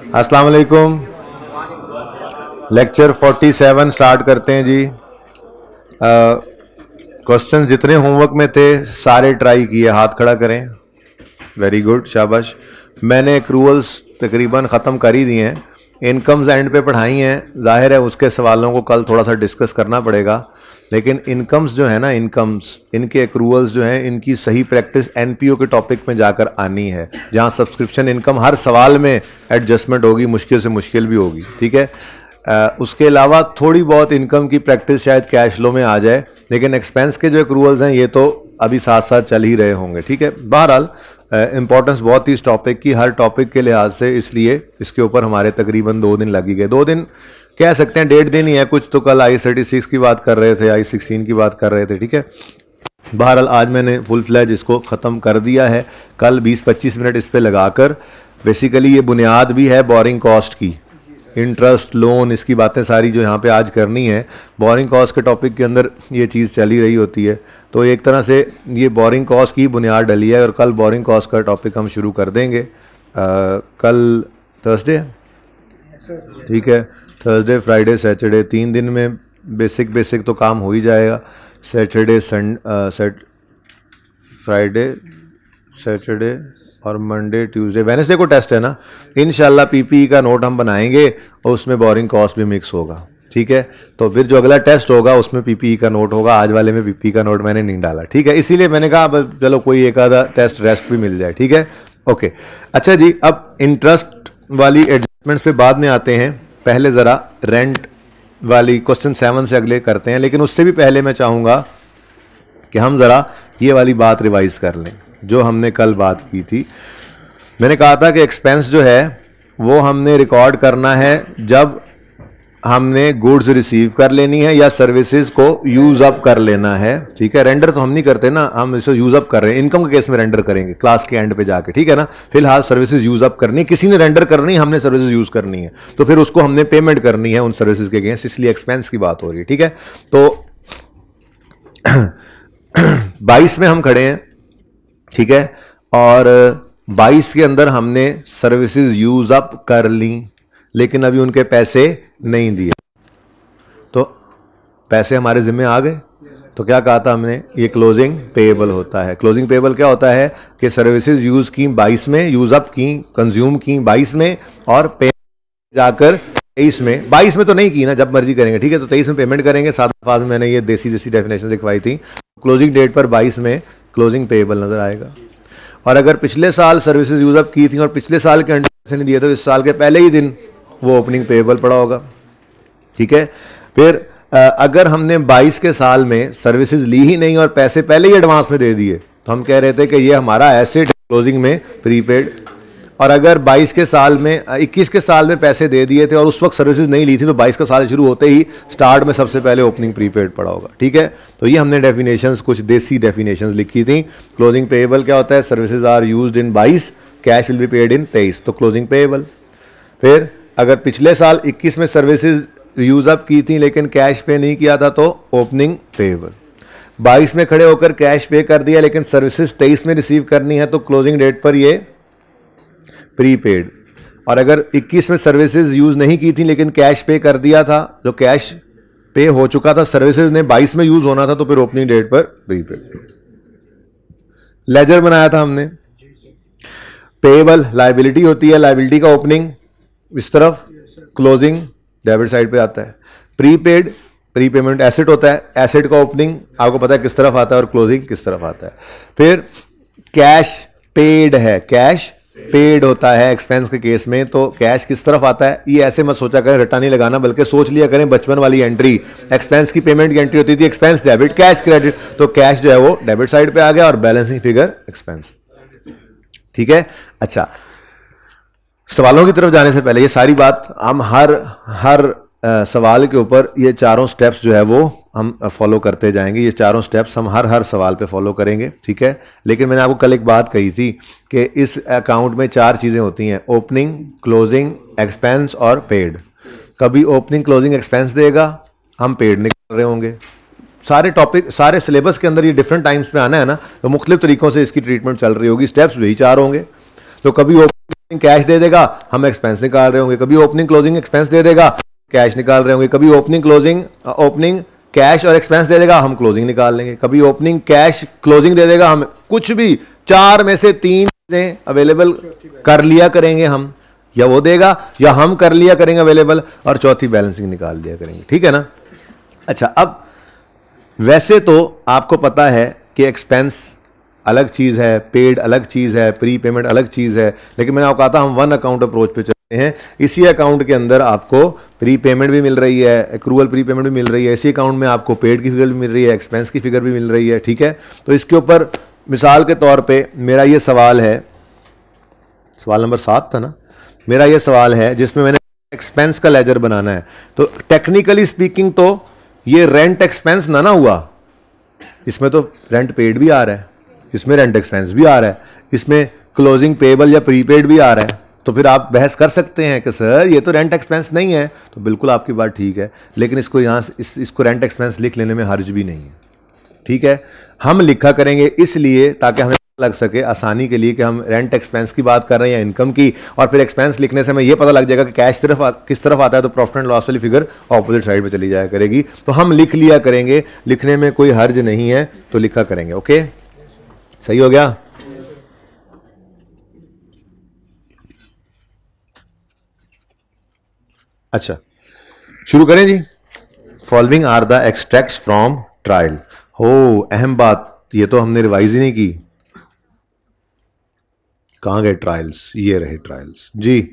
अस्सलाम वालेकुम। Lecture 47 start करते हैं जी। क्वेश्चन जितने होमवर्क में थे सारे ट्राई किए, हाथ खड़ा करें। वेरी गुड, शाबाश। मैंने एक्रूअल्स तकरीबन ख़त्म कर ही दिए हैं, इनकम्स एंड पे पढ़ाई हैं। जाहिर है उसके सवालों को कल थोड़ा सा डिस्कस करना पड़ेगा, लेकिन इनकम्स जो है ना, इनकम्स, इनके एक्रूअल्स जो हैं, इनकी सही प्रैक्टिस एनपीओ के टॉपिक में जाकर आनी है, जहां सब्सक्रिप्शन इनकम हर सवाल में एडजस्टमेंट होगी, मुश्किल से मुश्किल भी होगी, ठीक है। उसके अलावा थोड़ी बहुत इनकम की प्रैक्टिस शायद कैश फ्लो में आ जाए, लेकिन एक्सपेंस के जो एक्रूअल्स हैं ये तो अभी साथ साथ चल ही रहे होंगे, ठीक है। बहरहाल इंपॉर्टेंस बहुत थी इस टॉपिक की, हर टॉपिक के लिहाज से, इसलिए इसके ऊपर हमारे तकरीबन 2 दिन लगी गए। 2 दिन कह सकते हैं, 1.5 दिन ही है। कुछ तो कल I36 की बात कर रहे थे, I16 की बात कर रहे थे, ठीक है। बहरहाल आज मैंने फुल फ्लैज इसको ख़त्म कर दिया है। कल 20-25 मिनट इस पे लगाकर, बेसिकली ये बुनियाद भी है बोरिंग कॉस्ट की, इंटरेस्ट, लोन, इसकी बातें सारी जो यहाँ पे आज करनी है। बोरिंग कॉस्ट के टॉपिक के अंदर ये चीज़ चली रही होती है, तो एक तरह से ये बोरिंग कॉस्ट की बुनियाद डली है और कल बोरिंग कॉस्ट का टॉपिक हम शुरू कर देंगे। कल थर्सडे, ठीक है, थर्सडे, फ्राइडे, सैटरडे, 3 दिन में बेसिक तो काम हो ही जाएगा। सैटरडे, फ्राइडे, सैटरडे और मंडे, ट्यूसडे, वेडनेसडे को टेस्ट है ना। इंशाल्लाह पीपीई का नोट हम बनाएंगे और उसमें बोरिंग कॉस्ट भी मिक्स होगा, ठीक है। तो फिर जो अगला टेस्ट होगा उसमें पीपीई का नोट होगा। आज वाले में पीपीई का नोट मैंने नहीं डाला, ठीक है। इसीलिए मैंने कहा अब चलो कोई एक आधा टेस्ट रेस्ट भी मिल जाए, ठीक है, ओके। अच्छा जी, अब इंटरेस्ट वाली एडजस्टमेंट्स पे बाद में आते हैं। पहले ज़रा रेंट वाली क्वेश्चन 7 से अगले करते हैं, लेकिन उससे भी पहले मैं चाहूँगा कि हम ज़रा ये वाली बात रिवाइज कर लें जो हमने कल बात की थी। मैंने कहा था कि एक्सपेंस जो है वो हमने रिकॉर्ड करना है जब हमने गुड्स रिसीव कर लेनी है या सर्विसेज को यूज अप कर लेना है, ठीक है। रेंडर तो हम नहीं करते ना, हम इसे यूज अप कर रहे हैं। इनकम के केस में रेंडर करेंगे क्लास के एंड पे जाके, ठीक है ना। फिलहाल सर्विसेज यूज अप करनी है, किसी ने रेंडर करनी है, हमने सर्विसेज यूज करनी है, तो फिर उसको हमने पेमेंट करनी है उन सर्विसेज के अगेंस्ट, इसलिए एक्सपेंस की बात हो रही है, ठीक है। तो 22 में हम खड़े हैं, ठीक है, और 22 के अंदर हमने सर्विसेज यूज अप कर ली, लेकिन अभी उनके पैसे नहीं दिए, तो पैसे हमारे जिम्मे आ गए। तो क्या कहा था हमने, ये क्लोजिंग पेएबल होता है। क्लोजिंग पेएबल क्या होता है कि सर्विसेज यूज की 22 में, यूज अप की, कंज्यूम की 22 में, और पे जाकर 23 में। 22 में तो नहीं की ना, जब मर्जी करेंगे, ठीक है। तो 23 में पेमेंट करेंगे। सात अल्फाज में मैंने ये देसी डेफिनेशन लिखवाई थी। क्लोजिंग डेट पर 22 में क्लोजिंग पेएबल नजर आएगा। और अगर पिछले साल सर्विसेज यूज अप की थी और पिछले साल के अंडर पैसे नहीं दिए, तो इस साल के पहले ही दिन वो ओपनिंग पेएबल पड़ा होगा, ठीक है। फिर अगर हमने 22 के साल में सर्विसेज ली ही नहीं और पैसे पहले ही एडवांस में दे दिए, तो हम कह रहे थे कि ये हमारा एसेट क्लोजिंग में प्रीपेड। और अगर 22 के साल में, 21 के साल में पैसे दे दिए थे और उस वक्त सर्विसेज नहीं ली थी, तो 22 का साल शुरू होते ही स्टार्ट में सबसे पहले ओपनिंग प्रीपेड पड़ा होगा, ठीक है। तो ये हमने डेफिनेशंस, कुछ देसी डेफिनेशंस लिखी थी। क्लोजिंग पेएबल क्या होता है, services are used in 22, cash will be paid in 23, तो क्लोजिंग पेएबल। फिर अगर पिछले साल 21 में सर्विसेज यूज अप की थी लेकिन कैश पे नहीं किया था, तो ओपनिंग पेएबल। 22 में खड़े होकर कैश पे कर दिया लेकिन सर्विसेज 23 में रिसीव करनी है, तो क्लोजिंग डेट पर ये प्रीपेड। और अगर 21 में सर्विसेज यूज नहीं की थी लेकिन कैश पे कर दिया था, जो कैश पे हो चुका था, सर्विसेज ने 22 में यूज होना था, तो फिर ओपनिंग डेट पर प्रीपेड। लेजर बनाया था हमने। पेएबल लायबिलिटी होती है, लायबिलिटी का ओपनिंग इस तरफ, क्लोजिंग डेबिट साइड पे आता है। प्रीपेड, प्रीपेमेंट एसेट होता है, एसेट का ओपनिंग आपको पता है किस तरफ आता है और क्लोजिंग किस तरफ आता है। फिर कैश पेड है, कैश पेड होता है एक्सपेंस के केस में, तो कैश किस तरफ आता है, ये ऐसे मत सोचा करें, रट्टा नहीं लगाना, बल्कि सोच लिया करें बचपन वाली एंट्री। एक्सपेंस की पेमेंट की एंट्री होती थी एक्सपेंस डेबिट, कैश क्रेडिट, तो कैश जो है वो डेबिट साइड पे आ गया और बैलेंसिंग फिगर एक्सपेंस, ठीक है। अच्छा, सवालों की तरफ जाने से पहले ये सारी बात हम हर सवाल के ऊपर ये चारों स्टेप्स जो है वो हम फॉलो करते जाएंगे। ये चारों स्टेप्स हम हर सवाल पे फॉलो करेंगे, ठीक है। लेकिन मैंने आपको कल एक बात कही थी कि इस अकाउंट में 4 चीज़ें होती हैं, ओपनिंग, क्लोजिंग, एक्सपेंस और पेड। कभी ओपनिंग क्लोजिंग एक्सपेंस देगा, हम पेड नहीं कर रहे होंगे। सारे टॉपिक, सारे सिलेबस के अंदर ये डिफरेंट टाइम्स पे आना है ना, तो मुख्तलिफ तरीकों से इसकी ट्रीटमेंट चल रही होगी, स्टेप्स वही 4 होंगे। तो कभी कैश दे देगा, हम एक्सपेंस निकाल रहे होंगे, कभी ओपनिंग क्लोजिंग एक्सपेंस दे देगा, कैश निकाल रहे होंगे, कभी ओपनिंग कैश और एक्सपेंस दे देगा, हम क्लोजिंग निकाल लेंगे, कभी ओपनिंग कैश क्लोजिंग दे देगा, हम कुछ भी 4 में से 3 चीजें अवेलेबल कर लिया करेंगे हम, या वो देगा या हम कर लिया करेंगे अवेलेबल, और चौथी बैलेंसिंग निकाल लिया करेंगे, ठीक है ना। अच्छा, अब वैसे तो आपको पता है कि एक्सपेंस अलग चीज है, पेड अलग चीज है, प्री पेमेंट अलग चीज है, लेकिन मैंने आपको कहा था हम वन अकाउंट अप्रोच पे चलते हैं। इसी अकाउंट के अंदर आपको प्री पेमेंट भी मिल रही है, एक्रूअल प्री पेमेंट भी मिल रही है, इसी अकाउंट में आपको पेड की फिगर भी मिल रही है, एक्सपेंस की फिगर भी मिल रही है, ठीक है। तो इसके ऊपर मिसाल के तौर पे मेरा ये सवाल है, सवाल नंबर 7 था ना, मेरा ये सवाल है जिसमें मैंने एक्सपेंस का लेजर बनाना है। तो टेक्निकली स्पीकिंग तो ये रेंट एक्सपेंस ना हुआ, इसमें तो रेंट पेड भी आ रहा है, इसमें रेंट एक्सपेंस भी आ रहा है, इसमें क्लोजिंग पेबल या प्रीपेड भी आ रहा है। तो फिर आप बहस कर सकते हैं कि सर ये तो रेंट एक्सपेंस नहीं है, तो बिल्कुल आपकी बात ठीक है, लेकिन इसको यहाँ इसको रेंट एक्सपेंस लिख लेने में हर्ज भी नहीं है, ठीक है। हम लिखा करेंगे इसलिए ताकि हमें लग सके आसानी के लिए कि हम रेंट एक्सपेंस की बात कर रहे हैं या इनकम की, और फिर एक्सपेंस लिखने से हमें यह पता लग जाएगा कि कैश किस तरफ आता है, तो प्रॉफिट एंड लॉस वाली फिगर ऑपोजिट साइड पे चली जाया करेगी। तो हम लिख लिया करेंगे, लिखने में कोई हर्ज नहीं है, तो लिखा करेंगे। ओके, सही हो गया। अच्छा, शुरू करें जी। Following are the extracts from trial. हो, अहम बात, ये तो हमने रिवाइज ही नहीं की। कहां गए ट्रायल्स? ये रहे ट्रायल्स जी।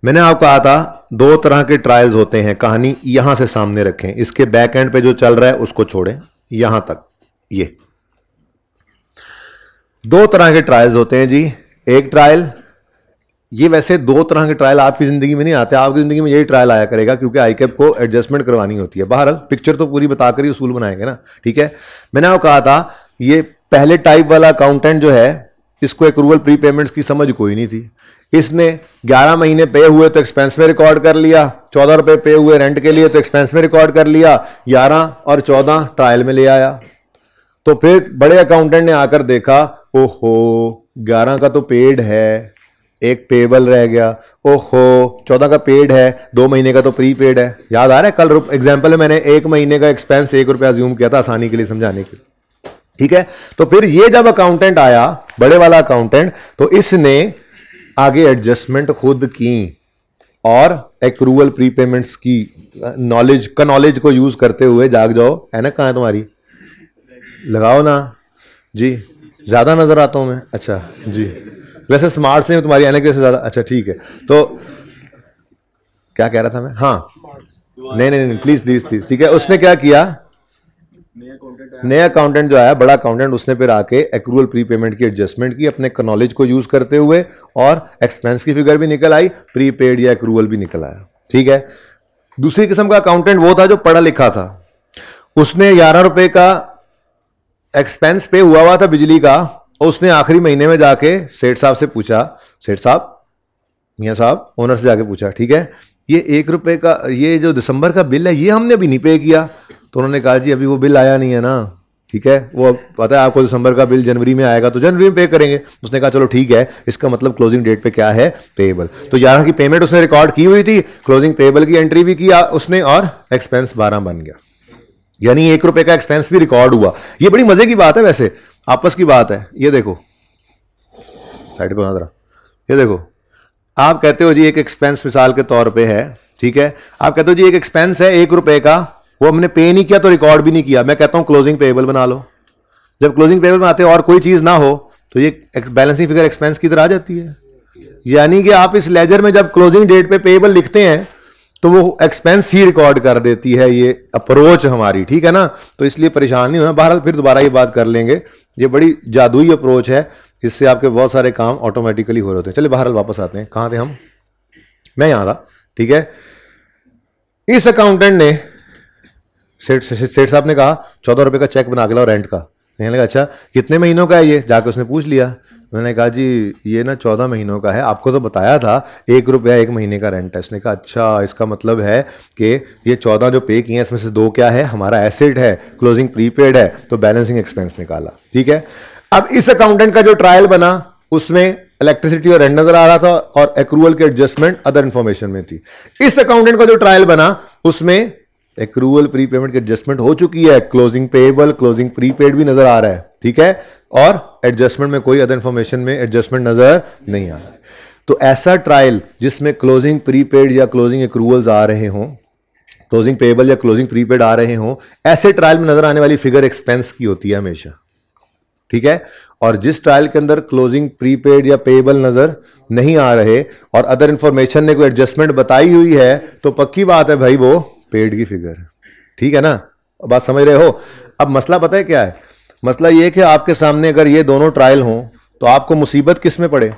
मैंने आपको कहा था 2 तरह के ट्रायल्स होते हैं, कहानी यहां से सामने रखें, इसके बैक एंड पे जो चल रहा है उसको छोड़ें, यहां तक। ये 2 तरह के ट्रायल्स होते हैं जी। एक ट्रायल, ये वैसे 2 तरह के ट्रायल आपकी जिंदगी में नहीं आते, आपकी जिंदगी में यही ट्रायल आया करेगा क्योंकि आईकैप को एडजस्टमेंट करवानी होती है। बहरहाल पिक्चर तो पूरी बताकर ही उसूल बनाएंगे ना, ठीक है। मैंने आपको कहा था ये पहले टाइप वाला अकाउंटेंट जो है, इसको एक्रूअल प्री पेमेंट्स की समझ कोई नहीं थी। इसने 11 महीने पे हुए तो एक्सपेंस में रिकॉर्ड कर लिया, 14 रुपए पे हुए रेंट के लिए तो एक्सपेंस में रिकॉर्ड कर लिया, 11 और 14 ट्रायल में ले आया। तो फिर बड़े अकाउंटेंट ने आकर देखा, ओहो 11 का तो पेड है, एक पेबल रह गया, ओहो 14 का पेड है, 2 महीने का तो प्री पेड है। याद आ रहा है, कल एग्जाम्पल में मैंने 1 महीने का एक्सपेंस 1 रुपया अज्यूम किया था आसानी के लिए समझाने के लिए, ठीक है। तो फिर ये जब अकाउंटेंट आया, बड़े वाला अकाउंटेंट, तो इसने आगे एडजस्टमेंट खुद की और एक्रूअल प्रीपेमेंट्स की नॉलेज को यूज करते हुए, जाग जाओ, है ना, कहां है तुम्हारी, लगाओ ना जी, ज्यादा नजर आता हूं मैं, अच्छा जी, वैसे स्मार्ट से तुम्हारी ऐनक से ज्यादा, अच्छा ठीक है। तो क्या कह रहा था मैं, हाँ नहीं प्लीज, ठीक है। उसने क्या किया, नया अकाउंटेंट जो आया, बड़ा अकाउंटेंट, उसने फिर आके एक्रूअल प्री पेमेंट की एडजस्टमेंट की अपने नॉलेज को यूज करते हुए, और एक्सपेंस की फिगर भी निकल आई, प्री पेड या एक्रूअल भी निकल आया, ठीक है। दूसरी किस्म का अकाउंटेंट वो था जो पढ़ा लिखा था, उसने 11 रुपए का एक्सपेंस पे हुआ था बिजली का, और उसने आखिरी महीने में जाके सेठ साहब से पूछा, सेठ साहब, मियां साहब, ओनर से जाके पूछा, ठीक है, ये 1 रुपए का ये जो दिसंबर का बिल है ये हमने अभी नहीं पे किया। तो उन्होंने कहा जी अभी वो बिल आया नहीं है ना, ठीक है, वो पता है आपको दिसंबर का बिल जनवरी में आएगा तो जनवरी में पे करेंगे। उसने कहा चलो ठीक है, इसका मतलब क्लोजिंग डेट पे क्या है, पेएबल। तो 11 की पेमेंट उसने रिकॉर्ड की हुई थी, क्लोजिंग पेएबल की एंट्री भी किया उसने, और एक्सपेंस 12 बन गया, यानी 1 रुपए का एक्सपेंस भी रिकॉर्ड हुआ। ये बड़ी मजे की बात है, वैसे आपस की बात है। ये देखो साइड पे जरा, ये देखो, आप कहते हो जी एक एक्सपेंस मिसाल के तौर पे है, ठीक है, आप कहते हो जी एक एक्सपेंस है 1 रुपए का, वो हमने पे नहीं किया तो रिकॉर्ड भी नहीं किया। मैं कहता हूं क्लोजिंग पेएबल बना लो। जब क्लोजिंग पेएबल बनाते और कोई चीज ना हो तो ये बैलेंसिंग फिगर एक्सपेंस की तरह आ जाती है। यानी कि आप इस लेजर में जब क्लोजिंग डेट पे पेएबल लिखते हैं तो वो एक्सपेंस ही रिकॉर्ड कर देती है, ये अप्रोच हमारी, ठीक है ना। तो इसलिए परेशान नहीं होना, बहरहाल फिर दोबारा ये बात कर लेंगे, ये बड़ी जादुई अप्रोच है, इससे आपके बहुत सारे काम ऑटोमेटिकली हो रहे होते हैं। चलिए बहरहाल वापस आते हैं, कहां थे हम, मैं यहां था, ठीक है। इस अकाउंटेंट ने, सेठ साहब ने कहा 14 रुपए का चेक बना के लाओ रेंट का। कहने लगा अच्छा कितने महीनों का है ये, जाके उसने पूछ लिया। उन्होंने कहा जी ये ना 14 महीनों का है, आपको तो बताया था 1 रुपया 1 महीने का रेंट है। उसने कहा अच्छा इसका मतलब है कि ये 14 जो पे किए हैं इसमें से 2 क्या है, हमारा एसेट है, क्लोजिंग प्रीपेड है, तो बैलेंसिंग एक्सपेंस निकाला, ठीक है। अब इस अकाउंटेंट का जो ट्रायल बना उसमें इलेक्ट्रिसिटी और रेंट नजर आ रहा था और एक्रूअल के एडजस्टमेंट अदर इंफॉर्मेशन में थी। इस अकाउंटेंट का जो ट्रायल बना उसमें एक्रूअल प्रीपेमेंट की एडजस्टमेंट हो चुकी है, क्लोजिंग पेएबल क्लोजिंग प्रीपेड भी नजर आ रहा है, ठीक है, और एडजस्टमेंट में कोई अदर इंफॉर्मेशन में एडजस्टमेंट नजर नहीं आ रहा। तो ऐसा ट्रायल जिसमें क्लोजिंग प्रीपेड या क्लोजिंग एक्रूअल्स आ रहे हों, क्लोजिंग पेएबल या क्लोजिंग प्रीपेड आ रहे हों, ऐसे ट्रायल में नजर आने वाली फिगर एक्सपेंस की होती है हमेशा, ठीक है। और जिस ट्रायल के अंदर क्लोजिंग प्रीपेड या पेएबल नजर नहीं आ रहे और अदर इंफॉर्मेशन ने कोई एडजस्टमेंट बताई हुई है, तो पक्की बात है भाई वो पेड की फिगर, ठीक है ना, बात समझ रहे हो। अब मसला पता है क्या है, मसला ये कि आपके सामने अगर ये दोनों ट्रायल हों तो आपको मुसीबत किस में पड़े।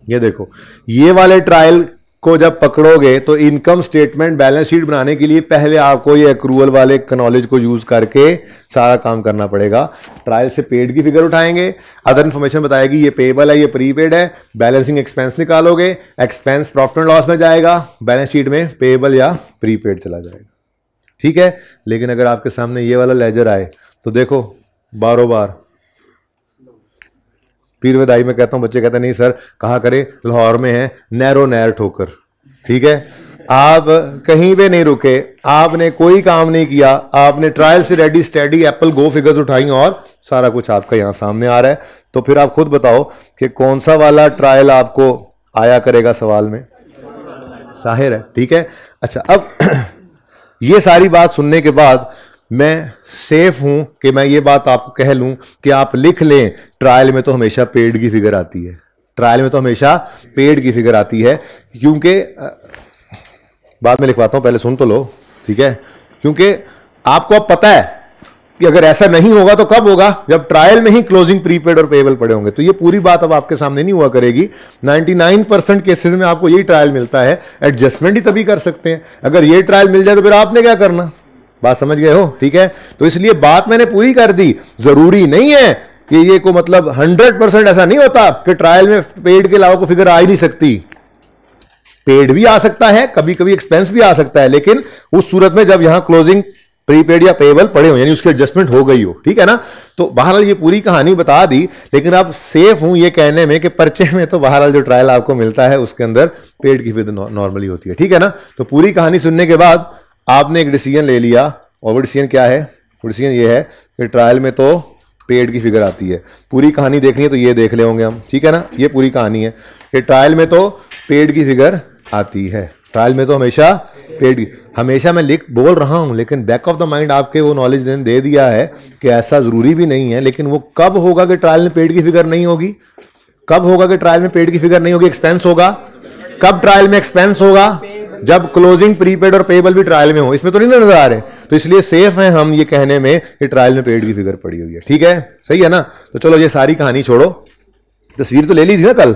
ये देखो, ये वाले ट्रायल को जब पकड़ोगे तो इनकम स्टेटमेंट बैलेंस शीट बनाने के लिए पहले आपको ये एक्रूअल वाले नॉलेज को यूज करके सारा काम करना पड़ेगा। ट्रायल से पेड की फिगर उठाएंगे, अदर इंफॉर्मेशन बताएगी ये पेएबल है ये प्रीपेड है, बैलेंसिंग एक्सपेंस निकालोगे, एक्सपेंस प्रॉफिट एंड लॉस में जाएगा, बैलेंस शीट में पेएबल या प्रीपेड चला जाएगा, ठीक है। लेकिन अगर आपके सामने ये वाला लेजर आए तो देखो बारों बार पीर वदाई में कहता हूं, बच्चे कहते हैं नहीं सर कहा करे, लाहौर में है नैरो नैर ठोकर, ठीक है। आप कहीं पे नहीं रुके, आपने कोई काम नहीं किया, आपने ट्रायल से रेडी स्टेडी एप्पल गो फिगर्स उठाई और सारा कुछ आपका यहां सामने आ रहा है। तो फिर आप खुद बताओ कि कौन सा वाला ट्रायल आपको आया करेगा सवाल में, जाहिर है, ठीक है। अच्छा, अब ये सारी बात सुनने के बाद मैं सेफ हूं कि मैं ये बात आपको कह लूं कि आप लिख लें, ट्रायल में तो हमेशा पेड की फिगर आती है, ट्रायल में तो हमेशा पेड की फिगर आती है, क्योंकि बाद में लिखवाता हूं, पहले सुन तो लो, ठीक है। क्योंकि आपको अब पता है कि अगर ऐसा नहीं होगा तो कब होगा, जब ट्रायल में ही क्लोजिंग प्रीपेड और पेएबल पड़े होंगे। तो ये पूरी बात अब आपके सामने नहीं हुआ करेगी। 99% केसेस में आपको यही ट्रायल मिलता है, एडजस्टमेंट ही तभी कर सकते हैं। अगर ये ट्रायल मिल जाए तो फिर आपने क्या करना, बात समझ गए हो, ठीक है। तो इसलिए बात मैंने पूरी कर दी। जरूरी नहीं है कि ये को मतलब 100% ऐसा नहीं होता कि ट्रायल में पेड के अलावा कोई फिगर आ ही नहीं सकती, पेड भी आ सकता है, कभी कभी एक्सपेंस भी आ सकता है, लेकिन उस सूरत में जब यहां क्लोजिंग प्रीपेड या पेएबल पड़े हो, यानी उसकी एडजस्टमेंट हो गई हो, ठीक है ना। तो बहरहाल ये पूरी कहानी बता दी, लेकिन आप सेफ हूं ये कहने में कि पर्चे में तो बहरहाल जो ट्रायल आपको मिलता है उसके अंदर पेड की फिगर नॉर्मली होती है, ठीक है ना। तो पूरी कहानी सुनने के बाद आपने एक डिसीजन ले लिया, और वो डिसीजन क्या है, वो डिसीजन ये है कि ट्रायल में तो पेड की फिगर आती है। पूरी कहानी देखनी है तो ये देख ले होंगे हम, ठीक है ना। ये पूरी कहानी है कि ट्रायल में तो पेड की फिगर आती है, ट्रायल में तो हमेशा पेड की, हमेशा मैं बोल रहा हूं, लेकिन बैक ऑफ द माइंड आपके वो नॉलेज ने दे दिया है कि ऐसा जरूरी भी नहीं है। लेकिन वो कब होगा कि ट्रायल में पेड की फिगर नहीं होगी, कब होगा कि ट्रायल में पेड की फिगर नहीं होगी, एक्सपेंस होगा। कब ट्रायल में एक्सपेंस होगा, जब क्लोजिंग प्रीपेड और पेएबल भी ट्रायल में हो। इसमें तो नहीं नजर आ रहे, तो इसलिए सेफ है हम ये कहने में कि ट्रायल में पेड की फिगर पड़ी हुई है, ठीक है, सही है ना। तो चलो ये सारी कहानी छोड़ो, तस्वीर तो ले ली थी ना कल,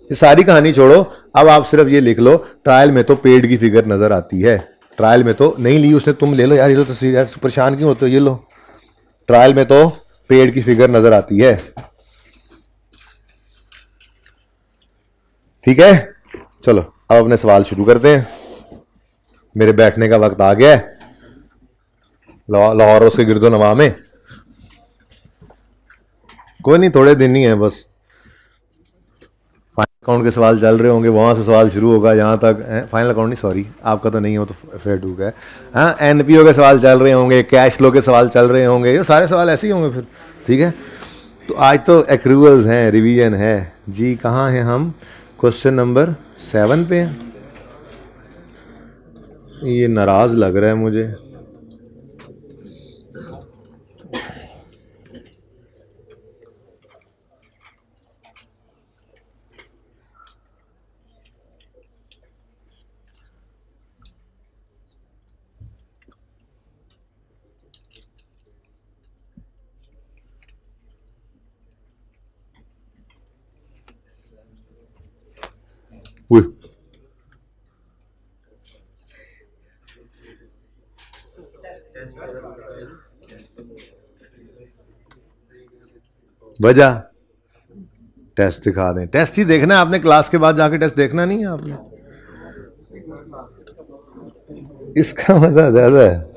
ये सारी कहानी छोड़ो, अब आप सिर्फ ये लिख लो ट्रायल में तो पेड की फिगर नजर आती है। ट्रायल में तो नहीं ली उसने, तुम ले लो यार, ये लो तस्वीर, यार परेशान क्यों होते हो, ये लो, ट्रायल में तो पेड की फिगर नजर आती है, ठीक है। चलो अब अपने सवाल शुरू करते हैं, मेरे बैठने का वक्त आ गया है लाहौर से गिरदो नवा में। कोई नहीं, थोड़े दिन ही है बस, फाइनल अकाउंट के सवाल चल रहे होंगे, वहां से सवाल शुरू होगा यहाँ तक, फाइनल अकाउंट नहीं सॉरी आपका तो नहीं हो तो फेयर टू है, हाँ एनपीओ के सवाल चल रहे होंगे, कैश फ्लो के सवाल चल रहे होंगे, ये सारे सवाल ऐसे ही होंगे फिर, ठीक है। तो आज तो एक्रूवल्स हैं, रिवीजन है जी। कहाँ हैं हम, क्वेश्चन नंबर 7 पे। ये नाराज लग रहा है मुझे, वजह टेस्ट दिखा दें, टेस्ट ही देखना है आपने, क्लास के बाद जाके टेस्ट देखना नहीं है आपने, इसका मजा ज्यादा है,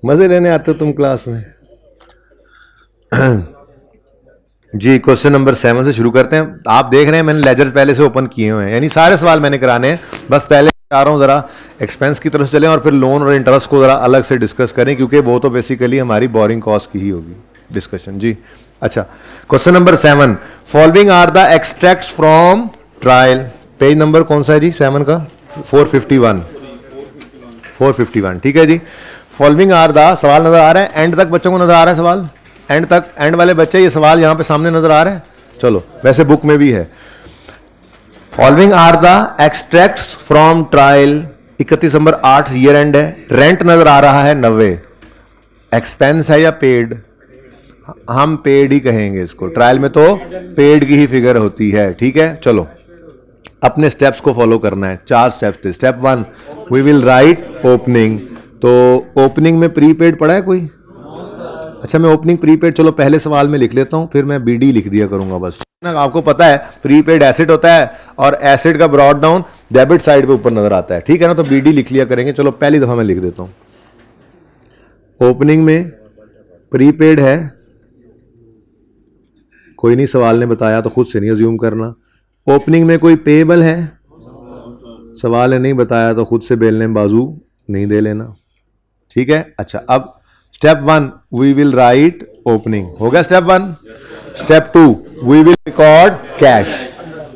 मजे लेने आते हो तुम क्लास में। जी क्वेश्चन नंबर 7 से शुरू करते हैं। आप देख रहे हैं मैंने लेजर्स पहले से ओपन किए हुए हैं, यानी सारे सवाल मैंने कराने हैं। बस पहले चाह रहा हूं जरा एक्सपेंस की तरफ से चलें और फिर लोन और इंटरेस्ट को जरा अलग से डिस्कस करें, क्योंकि वो तो बेसिकली हमारी बोरिंग कॉस्ट की ही होगी डिस्कशन। जी अच्छा, question number 7, following are the extracts from trial. Page number कौन सा है जी 7 का? 451। 451 ठीक है जी। फॉलोइंग आर द, सवाल नजर आ रहा है? एंड तक बच्चों को नजर आ रहा है सवाल? एंड तक, एंड वाले बच्चे ये सवाल यहां पे सामने नजर आ रहे हैं? चलो, वैसे बुक में भी है। Following are the extracts from trial. 31 दिसंबर 8 ईयर एंड है। रेंट नजर आ रहा है 90। एक्सपेंस है या पेड? हम पेड ही कहेंगे इसको, ट्रायल में तो पेड की ही फिगर होती है। ठीक है, चलो अपने स्टेप्स को फॉलो करना है। 4 स्टेप्स थे। Step 1, we will write opening. तो ओपनिंग में प्रीपेड पड़ा है कोई? अच्छा, मैं ओपनिंग प्रीपेड, चलो पहले सवाल में लिख लेता हूं, फिर मैं बीडी लिख दिया करूंगा बस ना। आपको पता है प्रीपेड एसेट होता है और एसेट का ब्रॉड डाउन डेबिट साइड पे ऊपर नजर आता है, ठीक है ना? तो बीडी लिख लिया करेंगे। चलो पहली दफा मैं लिख देता हूं। ओपनिंग में प्रीपेड है, कोई नहीं, सवाल ने बताया तो खुद से नहीं अज्यूम करना। ओपनिंग में कोई पेएबल है? सवाल ने नहीं बताया तो खुद से बेलने बाजू नहीं दे लेना, ठीक है? अच्छा, अब step 1, we will write opening, हो गया step 1। Step 2, we will record cash.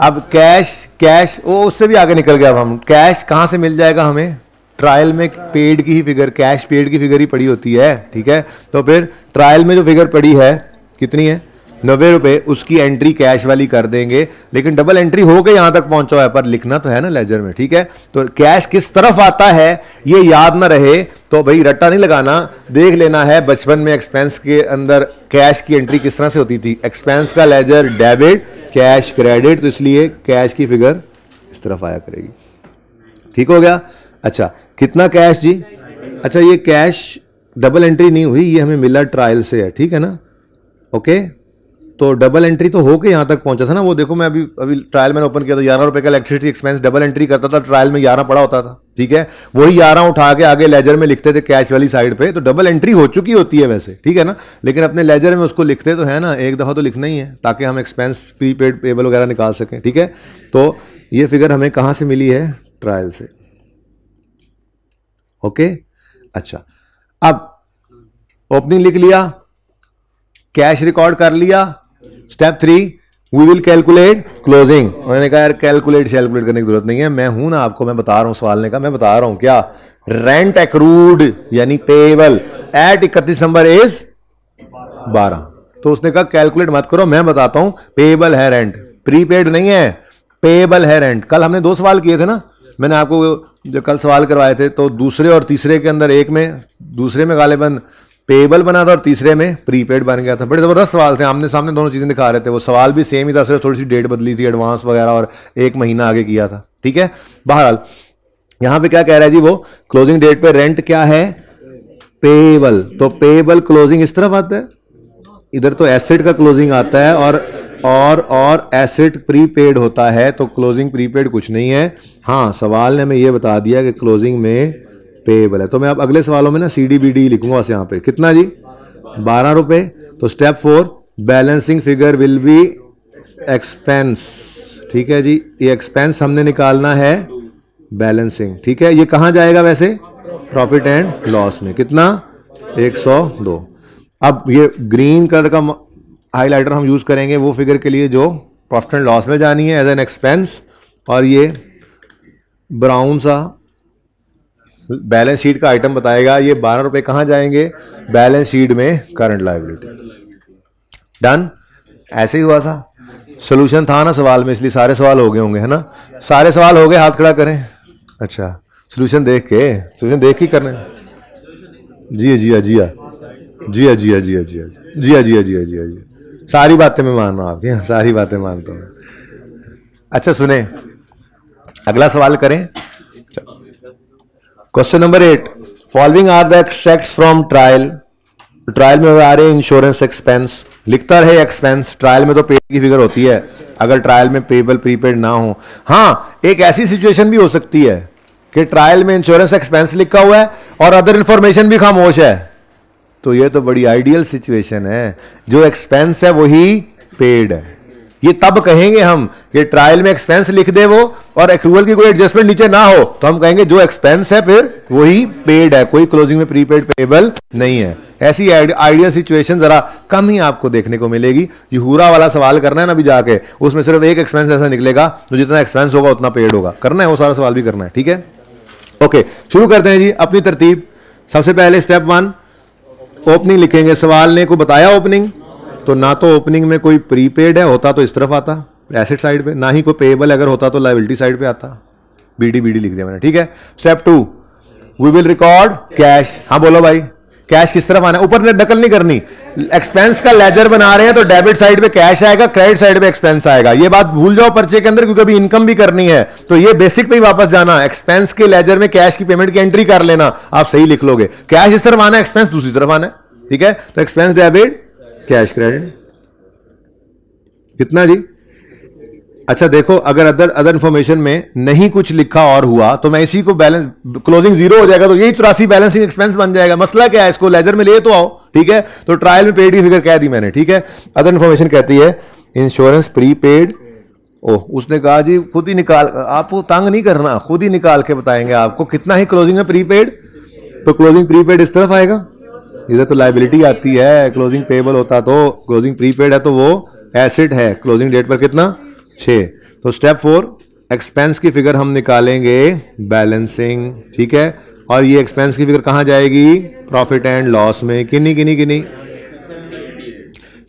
अब कैश वो उससे भी आगे निकल गया। अब हम कैश कहां से मिल जाएगा हमें? ट्रायल में पेड की ही फिगर, कैश पेड की फिगर ही पड़ी होती है, ठीक है? तो फिर ट्रायल में जो फिगर पड़ी है कितनी है? 90 रुपए, उसकी एंट्री कैश वाली कर देंगे। लेकिन डबल एंट्री हो के यहां तक पहुंचा है, पर लिखना तो है ना लेजर में, ठीक है? तो कैश किस तरफ आता है ये याद ना रहे तो भाई रट्टा नहीं लगाना, देख लेना है बचपन में एक्सपेंस के अंदर कैश की एंट्री किस तरह से होती थी। एक्सपेंस का लेजर डेबिट, कैश क्रेडिट, तो इसलिए कैश की फिगर इस तरफ आया करेगी। ठीक हो गया? अच्छा, कितना कैश जी? अच्छा, ये कैश डबल एंट्री नहीं हुई, ये हमें मिला ट्रायल से है, ठीक है ना? ओके, तो डबल एंट्री तो होके यहां तक पहुंचा था ना। वो देखो, मैं अभी ट्रायल मैंने ओपन किया था, 11 रुपए का इलेक्ट्रिसिटी एक्सपेंस डबल एंट्री करता था, ट्रायल में 11 पड़ा होता था, ठीक है? वही 11 उठा के आगे लेजर में लिखते थे कैश वाली साइड पे, तो डबल एंट्री हो चुकी होती है वैसे, ठीक है ना? लेकिन अपने लेजर में उसको लिखते तो है ना, एक दफा तो लिखना ही है ताकि हम एक्सपेंस प्रीपेड पेबल वगैरह निकाल सकें, ठीक है? तो ये फिगर हमें कहां से मिली है? ट्रायल से। ओके, अच्छा, अब ओपनिंग लिख लिया, कैश रिकॉर्ड कर लिया। Step 3, we will calculate closing. उन्होंने कहा यार कैलकुलेट करने की जरूरत नहीं है, मैं हूं ना, आपको मैं बता रहा हूं, सवाल ने कहा मैं बता रहा हूं क्या? रेंट एक्रूड यानी पेएबल एट 31 दिसंबर इज 12। तो उसने कहा कैलकुलेट मत करो, मैं बताता हूं। पेएबल है रेंट, प्रीपेड नहीं है, पेएबल है रेंट। कल हमने 2 सवाल किए थे ना, मैंने आपको जो कल सवाल करवाए थे, तो दूसरे और तीसरे के अंदर, एक में दूसरे में गालिबन पेएबल बना था और तीसरे में प्रीपेड बन गया था। बड़े जबरदस्त सवाल थे, आमने सामने दोनों चीजें दिखा रहे थे। वो सवाल भी सेम ही था, सिर्फ थोड़ी सी डेट बदली थी, एडवांस वगैरह, और 1 महीना आगे किया था, ठीक है? बहरहाल यहां पे क्या कह रहा है जी वो? क्लोजिंग डेट पे रेंट क्या है? पेएबल। तो पेएबल क्लोजिंग इस तरफ आता है, इधर तो एसेट का क्लोजिंग आता है, और एसेट प्रीपेड होता है, तो क्लोजिंग प्रीपेड कुछ नहीं है। हाँ, सवाल ने हमें यह बता दिया कि क्लोजिंग में पेएबल है। तो मैं अब अगले सवालों में ना CDBD लिखूंगा बस यहां पे। कितना जी? 12 रुपए। तो step 4, balancing figure will be expense, ठीक है जी? ये एक्सपेंस हमने निकालना है, बैलेंसिंग, ठीक है? ये कहां जाएगा वैसे? प्रॉफिट एंड लॉस में। कितना? 102। अब ये ग्रीन कलर का हाइलाइटर हम यूज करेंगे वो फिगर के लिए जो प्रॉफिट एंड लॉस में जानी है एज एन एक्सपेंस, और ये ब्राउन सा बैलेंस शीट का आइटम बताएगा। ये 12 रुपए कहां जाएंगे? बैलेंस शीट में करंट लायबिलिटी। डन? ऐसे ही हुआ था, सोल्यूशन था ना सवाल में, इसलिए सारे सवाल हो गए होंगे, है ना? सारे सवाल हो गए, हाथ खड़ा करें। अच्छा, सोल्यूशन देख के करना है। जी जी जी जी जी जी जी जी जी जी जी जी जी, सारी बातें मैं मान रहा हूं आपकी, सारी बातें मानता हूं। अच्छा सुने, अगला सवाल करें। Question number 8, following are the extracts from trial. Trial में आ रहे हैं इंश्योरेंस एक्सपेंस, लिखता रहे एक्सपेंस। ट्रायल में तो पेड की फिगर होती है अगर ट्रायल में पेएबल प्रीपेड ना हो। हाँ, एक ऐसी सिचुएशन भी हो सकती है कि ट्रायल में इंश्योरेंस एक्सपेंस लिखा हुआ है और अदर इंफॉर्मेशन भी खामोश है, तो ये तो बड़ी आइडियल सिचुएशन है। जो एक्सपेंस है वही पेड है। ये तब कहेंगे हम कि ट्रायल में एक्सपेंस लिख दे वो और एक्रूवल की कोई एडजस्टमेंट नीचे ना हो तो हम कहेंगे जो एक्सपेंस है फिर वही पेड है, कोई क्लोजिंग में प्रीपेड पेएबल नहीं है। ऐसी आइडियल सिचुएशन जरा कम ही आपको देखने को मिलेगी। ये हुरा वाला सवाल करना है ना अभी जाके, उसमें सिर्फ एक एक्सपेंस ऐसा निकलेगा तो जितना एक्सपेंस होगा उतना पेड होगा, करना है वो सारा सवाल भी करना है, ठीक है। ओके, शुरू करते हैं जी अपनी तरतीब। सबसे पहले स्टेप 1 ओपनिंग लिखेंगे। सवाल ने को बताया ओपनिंग, तो ना तो ओपनिंग में कोई प्रीपेड है, होता तो इस तरफ आता एसेट साइड पे, ना ही कोई पेएबल अगर होता तो लायबिलिटी साइड पे आता। बीडी लिख दिया मैंने, ठीक है। Step 2 we will record cash. हाँ बोलो भाई, कैश किस तरफ आना है? ऊपर नकल नहीं करनी। एक्सपेंस का लेजर बना रहे हैं तो डेबिट साइड पे कैश आएगा, क्रेडिट साइड पे एक्सपेंस आएगा। ये बात भूल जाओ पर्चे के अंदर, क्योंकि अभी इनकम भी करनी है तो ये बेसिक पे ही वापस जाना। एक्सपेंस के लेजर में कैश की पेमेंट की एंट्री कर लेना, आप सही लिख लोगे। कैश इस तरफ आना है, एक्सपेंस दूसरी तरफ आना है, ठीक है। तो एक्सपेंस डेबिट, कैश क्रेडिट, कितना जी? अच्छा देखो, अगर अदर इंफॉर्मेशन में नहीं कुछ लिखा और हुआ तो मैं इसी को बैलेंस, क्लोजिंग जीरो हो जाएगा तो यही 83 बैलेंसिंग एक्सपेंस बन जाएगा। मसला क्या है, इसको लेजर में ले तो आओ, ठीक है। तो ट्रायल में पेड की फिगर कह दी मैंने, ठीक है। अदर इंफॉर्मेशन कहती है इंश्योरेंस प्रीपेड। ओह, उसने कहा जी खुद ही निकाल, आपको तंग नहीं करना, खुद ही निकाल के बताएंगे आपको कितना ही क्लोजिंग में प्रीपेड। तो क्लोजिंग प्रीपेड इस तरफ आएगा, इधर तो लायबिलिटी आती है। क्लोजिंग पेबल होता तो, क्लोजिंग प्रीपेड है तो वो एसेट है। क्लोजिंग डेट पर कितना? 6। तो स्टेप 4 एक्सपेंस की फिगर हम निकालेंगे बैलेंसिंग, ठीक है। और ये एक्सपेंस की फिगर कहां जाएगी? प्रॉफिट एंड लॉस में। किन्नी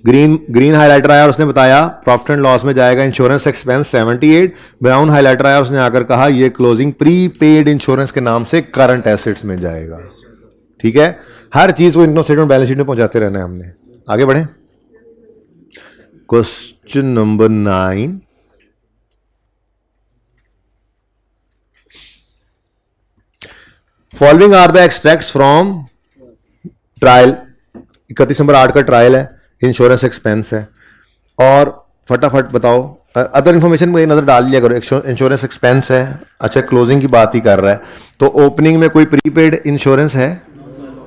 ग्रीन हाइलाइटर आया और उसने बताया प्रॉफिट एंड लॉस में जाएगा इंश्योरेंस एक्सपेंस 78। ब्राउन हाइलाइटर आया, उसने आकर कहा ये क्लोजिंग प्रीपेड इंश्योरेंस के नाम से करंट एसेट्स में जाएगा, ठीक है। हर चीज को इनकम स्टेटमेंट बैलेंस शीट में पहुंचाते रहना है हमने। आगे बढ़े, question number 9। Following are the extracts from trial. 31 number 8 का ट्रायल है, इंश्योरेंस एक्सपेंस है। और फटाफट बताओ, अदर इंफॉर्मेशन में नजर डाल लिया करो। इंश्योरेंस एक्सपेंस है, अच्छा क्लोजिंग की बात ही कर रहा है तो ओपनिंग में कोई प्रीपेड इंश्योरेंस है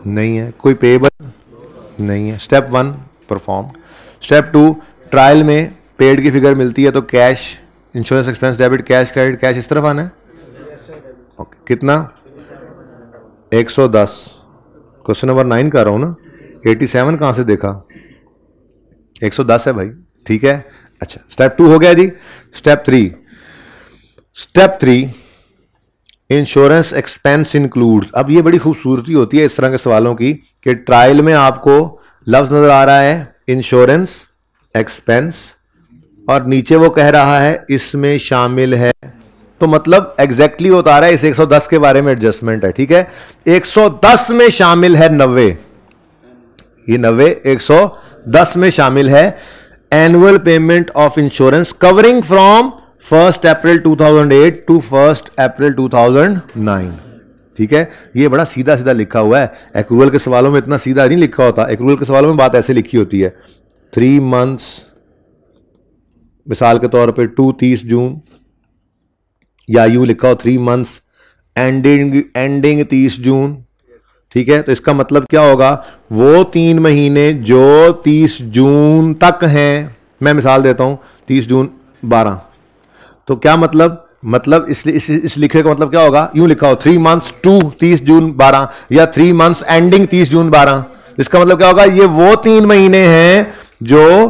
नहीं है, कोई पेएबल नहीं है। Step 1 perform. स्टेप 2 ट्रायल में पेड की फिगर मिलती है तो cash, insurance expense debit, cash credit, cash इस तरफ आना है। ओके, कितना? 110। क्वेश्चन नंबर 9 कर रहा हूं ना, 87 कहां से देखा? 110 है भाई, ठीक है। अच्छा, स्टेप 2 हो गया जी। Step 3 insurance expense includes. अब ये बड़ी खूबसूरती होती है इस तरह के सवालों की कि ट्रायल में आपको लफ्ज नजर आ रहा है इंश्योरेंस एक्सपेंस और नीचे वो कह रहा है इसमें शामिल है, तो मतलब एग्जैक्टली होता रहा है इस 110 के बारे में एडजस्टमेंट है, ठीक है। 110 में शामिल है 90, ये 90 110 में शामिल है annual payment of insurance covering from 1 April 2008 to 1 April 2009, ठीक है। ये बड़ा सीधा सीधा लिखा हुआ है। एक्रूवल के सवालों में इतना सीधा नहीं लिखा होता। एक्रूवल के सवालों में बात ऐसे लिखी होती है 3 मंथ्स, मिसाल के तौर पे 30 जून, या यूं लिखा हो 3 मंथ्स एंडिंग 30 जून, ठीक है। तो इसका मतलब क्या होगा, वो 3 महीने जो 30 जून तक हैं। मैं मिसाल देता हूं 30 जून 12, तो क्या मतलब इस लिखे का मतलब क्या होगा, यूं लिखा हो 3 मंथ्स टू 30 जून 12 या 3 मंथ्स एंडिंग 30 जून 12। इसका मतलब क्या होगा, ये वो 3 महीने हैं जो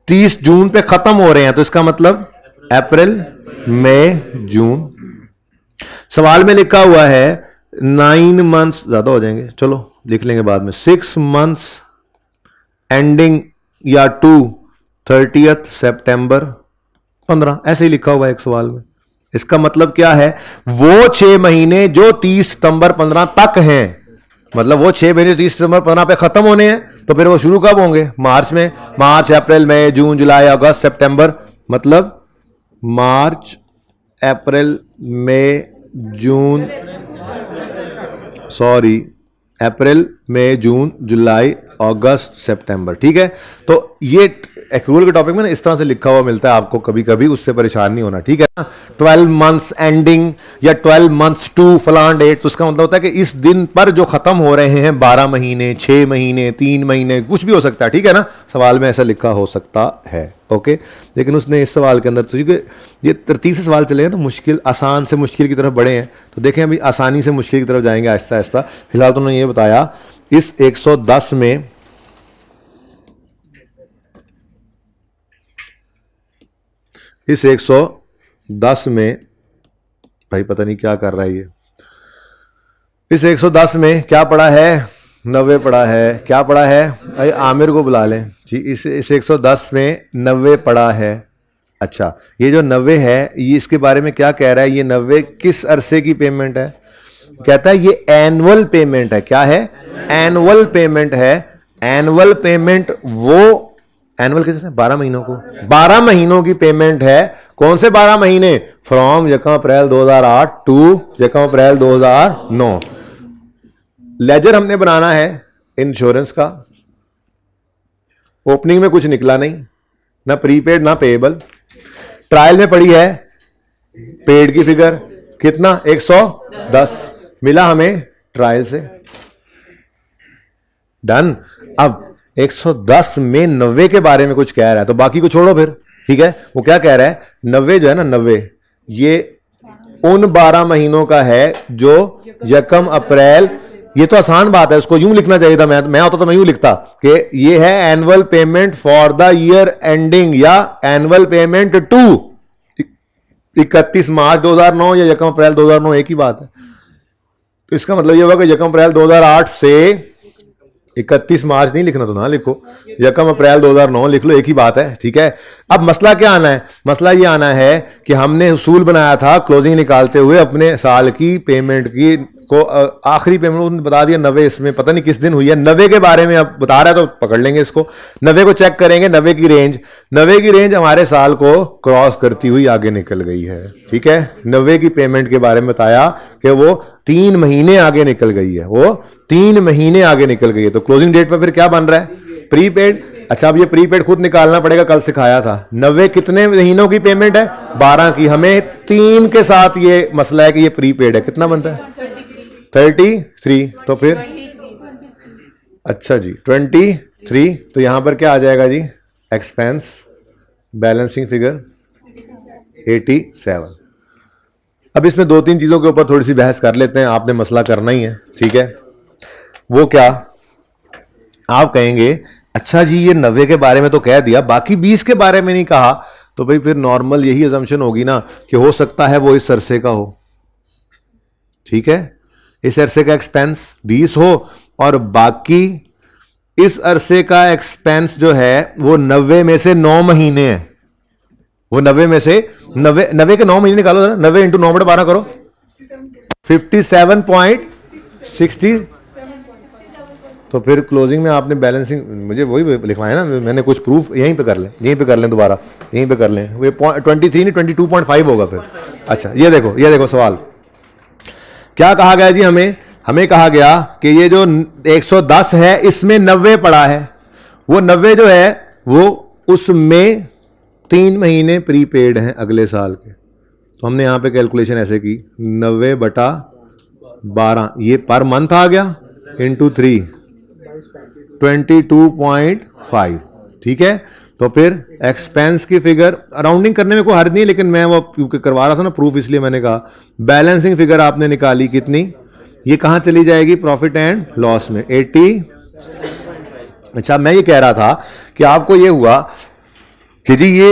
30 जून पे खत्म हो रहे हैं। तो इसका मतलब अप्रैल, मई, जून। सवाल में लिखा हुआ है 9 मंथ्स, ज्यादा हो जाएंगे, चलो लिख लेंगे बाद में, 6 मंथ्स एंडिंग या टू 30 सितंबर 15, ऐसे ही लिखा हुआ है एक सवाल में। इसका मतलब क्या है, वो 6 महीने जो 30 सितंबर 15 तक हैं, मतलब वो 6 महीने 30 सितंबर 15 पे खत्म होने हैं, तो फिर वो शुरू कब होंगे? मार्च में। मार्च, अप्रैल, मई, जून, जुलाई, अगस्त, सितंबर, मतलब मार्च, अप्रैल, मई, जून, अप्रैल, मई, जून, जुलाई, अगस्त, सितंबर, ठीक है। तो ये एक्रूअल के टॉपिक में ना इस तरह से लिखा हुआ मिलता है आपको कभी कभी, उससे परेशान नहीं होना, ठीक है ना। 12 मंथ्स एंडिंग या 12 मंथ्स टू फलान डेट, तो उसका मतलब होता है कि इस दिन पर जो खत्म हो रहे हैं 12 महीने, 6 महीने, 3 महीने, कुछ भी हो सकता है, ठीक है ना। सवाल में ऐसा लिखा हो सकता है, ओके। लेकिन उसने इस सवाल के अंदर, तो क्योंकि ये तरतीब से सवाल चले हैं ना, मुश्किल आसान से मुश्किल की तरफ बढ़े हैं, तो देखें अभी आसानी से मुश्किल की तरफ जाएंगे आहिस्ता आहिस्ता। फिलहाल तो उन्होंने ये बताया इस 110 में, इस 110 में, भाई पता नहीं क्या कर रहा है ये, इस 110 में क्या पड़ा है, 90 पड़ा है। क्या पड़ा है भाई, आमिर को बुला लें जी। इस 110 में 90 पड़ा है। अच्छा, ये जो 90 है ये इसके बारे में क्या कह रहा है, ये 90 किस अरसे की पेमेंट है, कहता है ये एनुअल पेमेंट है। क्या है, एनुअल पेमेंट है। एनुअल पेमेंट वो एनुअल किसे, 12 महीनों को, 12 महीनों की पेमेंट है। कौन से 12 महीने, from 1 April 2008 to 1 April 2009। Ledger हमने बनाना है इंश्योरेंस का, ओपनिंग में कुछ निकला नहीं, ना प्रीपेड ना पेएबल। ट्रायल में पड़ी है पेड की फिगर कितना, 110 मिला हमें ट्रायल से, डन। अब 110 में 90 के बारे में कुछ कह रहा है, तो बाकी को छोड़ो फिर, ठीक है। वो क्या कह रहा है, 90 जो है ना, 90 ये उन 12 महीनों का है जो 1 अप्रैल, ये तो आसान बात है, उसको यूं लिखना चाहिए था, मैं होता तो मैं यूं लिखता कि ये है annual payment for the year ending, या एनुअल पेमेंट टू 31 मार्च 2009 या 1 अप्रैल 2009, एक ही बात है। इसका मतलब ये होगा कि 1 अप्रैल 2008 से 31 मार्च नहीं लिखना, तो ना लिखो, 1 अप्रैल 2009 लिख लो, एक ही बात है, ठीक है। अब मसला क्या आना है, मसला ये आना है कि हमने उसूल बनाया था क्लोजिंग निकालते हुए अपने साल की पेमेंट की को, आखिरी पेमेंट उन्होंने बता दिया 90, इसमें पता नहीं किस दिन हुई है। 90 के बारे में अब बता रहा है तो पकड़ लेंगे इसको, 90 को चेक करेंगे, 90 की रेंज, 90 की रेंज हमारे साल को क्रॉस करती हुई आगे निकल गई है, ठीक है। 90 की पेमेंट के बारे में बताया कि वो 3 महीने आगे निकल गई है, वो 3 महीने आगे निकल गई है। तो क्लोजिंग डेट पर फिर क्या बन रहा है, प्रीपेड। अच्छा, अब ये प्रीपेड खुद निकालना पड़ेगा, कल सिखाया था। 90 कितने महीनों की पेमेंट है, 12 की। हमें 3 के साथ ये मसला है कि ये प्रीपेड है, कितना बनता है 33, तो फिर अच्छा जी 23, तो यहां पर क्या आ जाएगा जी, एक्सपेंस बैलेंसिंग फिगर 87। अब इसमें 2-3 चीजों के ऊपर थोड़ी सी बहस कर लेते हैं, आपने मसला करना ही है, ठीक है। वो क्या, आप कहेंगे अच्छा जी ये 90 के बारे में तो कह दिया, बाकी 20 के बारे में नहीं कहा, तो भाई फिर नॉर्मल यही अजम्पशन होगी ना कि हो सकता है वो इस अरसे का हो, ठीक है। इस अरसे का एक्सपेंस 20 हो और बाकी इस अरसे का एक्सपेंस जो है वो 90 में से 9 महीने है। वो 90 में से 90 के 9 महीने निकालो, 90 इंटू 9 बटे 12 करो, 57.60। तो फिर क्लोजिंग में आपने बैलेंसिंग, मुझे वही लिखवाया ना, मैंने कुछ प्रूफ यहीं पे कर लें, यहीं पे कर लें, दोबारा यहीं पे कर लें, वो 23 नहीं 22.5 होगा फिर। अच्छा ये देखो सवाल क्या कहा गया जी, हमें कहा गया कि ये जो 110 है इसमें 90 पड़ा है, वो 90 जो है वो उसमें 3 महीने प्रीपेड हैं अगले साल के। तो हमने यहां पे कैलकुलेशन ऐसे की, 90/12, ये पर मंथ आ गया, इंटू 3 22.5, ठीक है। तो फिर एक्सपेंस की फिगर राउंडिंग करने में कोई हर्ज नहीं है, लेकिन मैं वो क्योंकि करवा रहा था ना प्रूफ, इसलिए मैंने कहा बैलेंसिंग फिगर आपने निकाली कितनी, ये कहां चली जाएगी, प्रॉफिट एंड लॉस में 80। अच्छा मैं ये कह रहा था कि आपको ये हुआ कि जी ये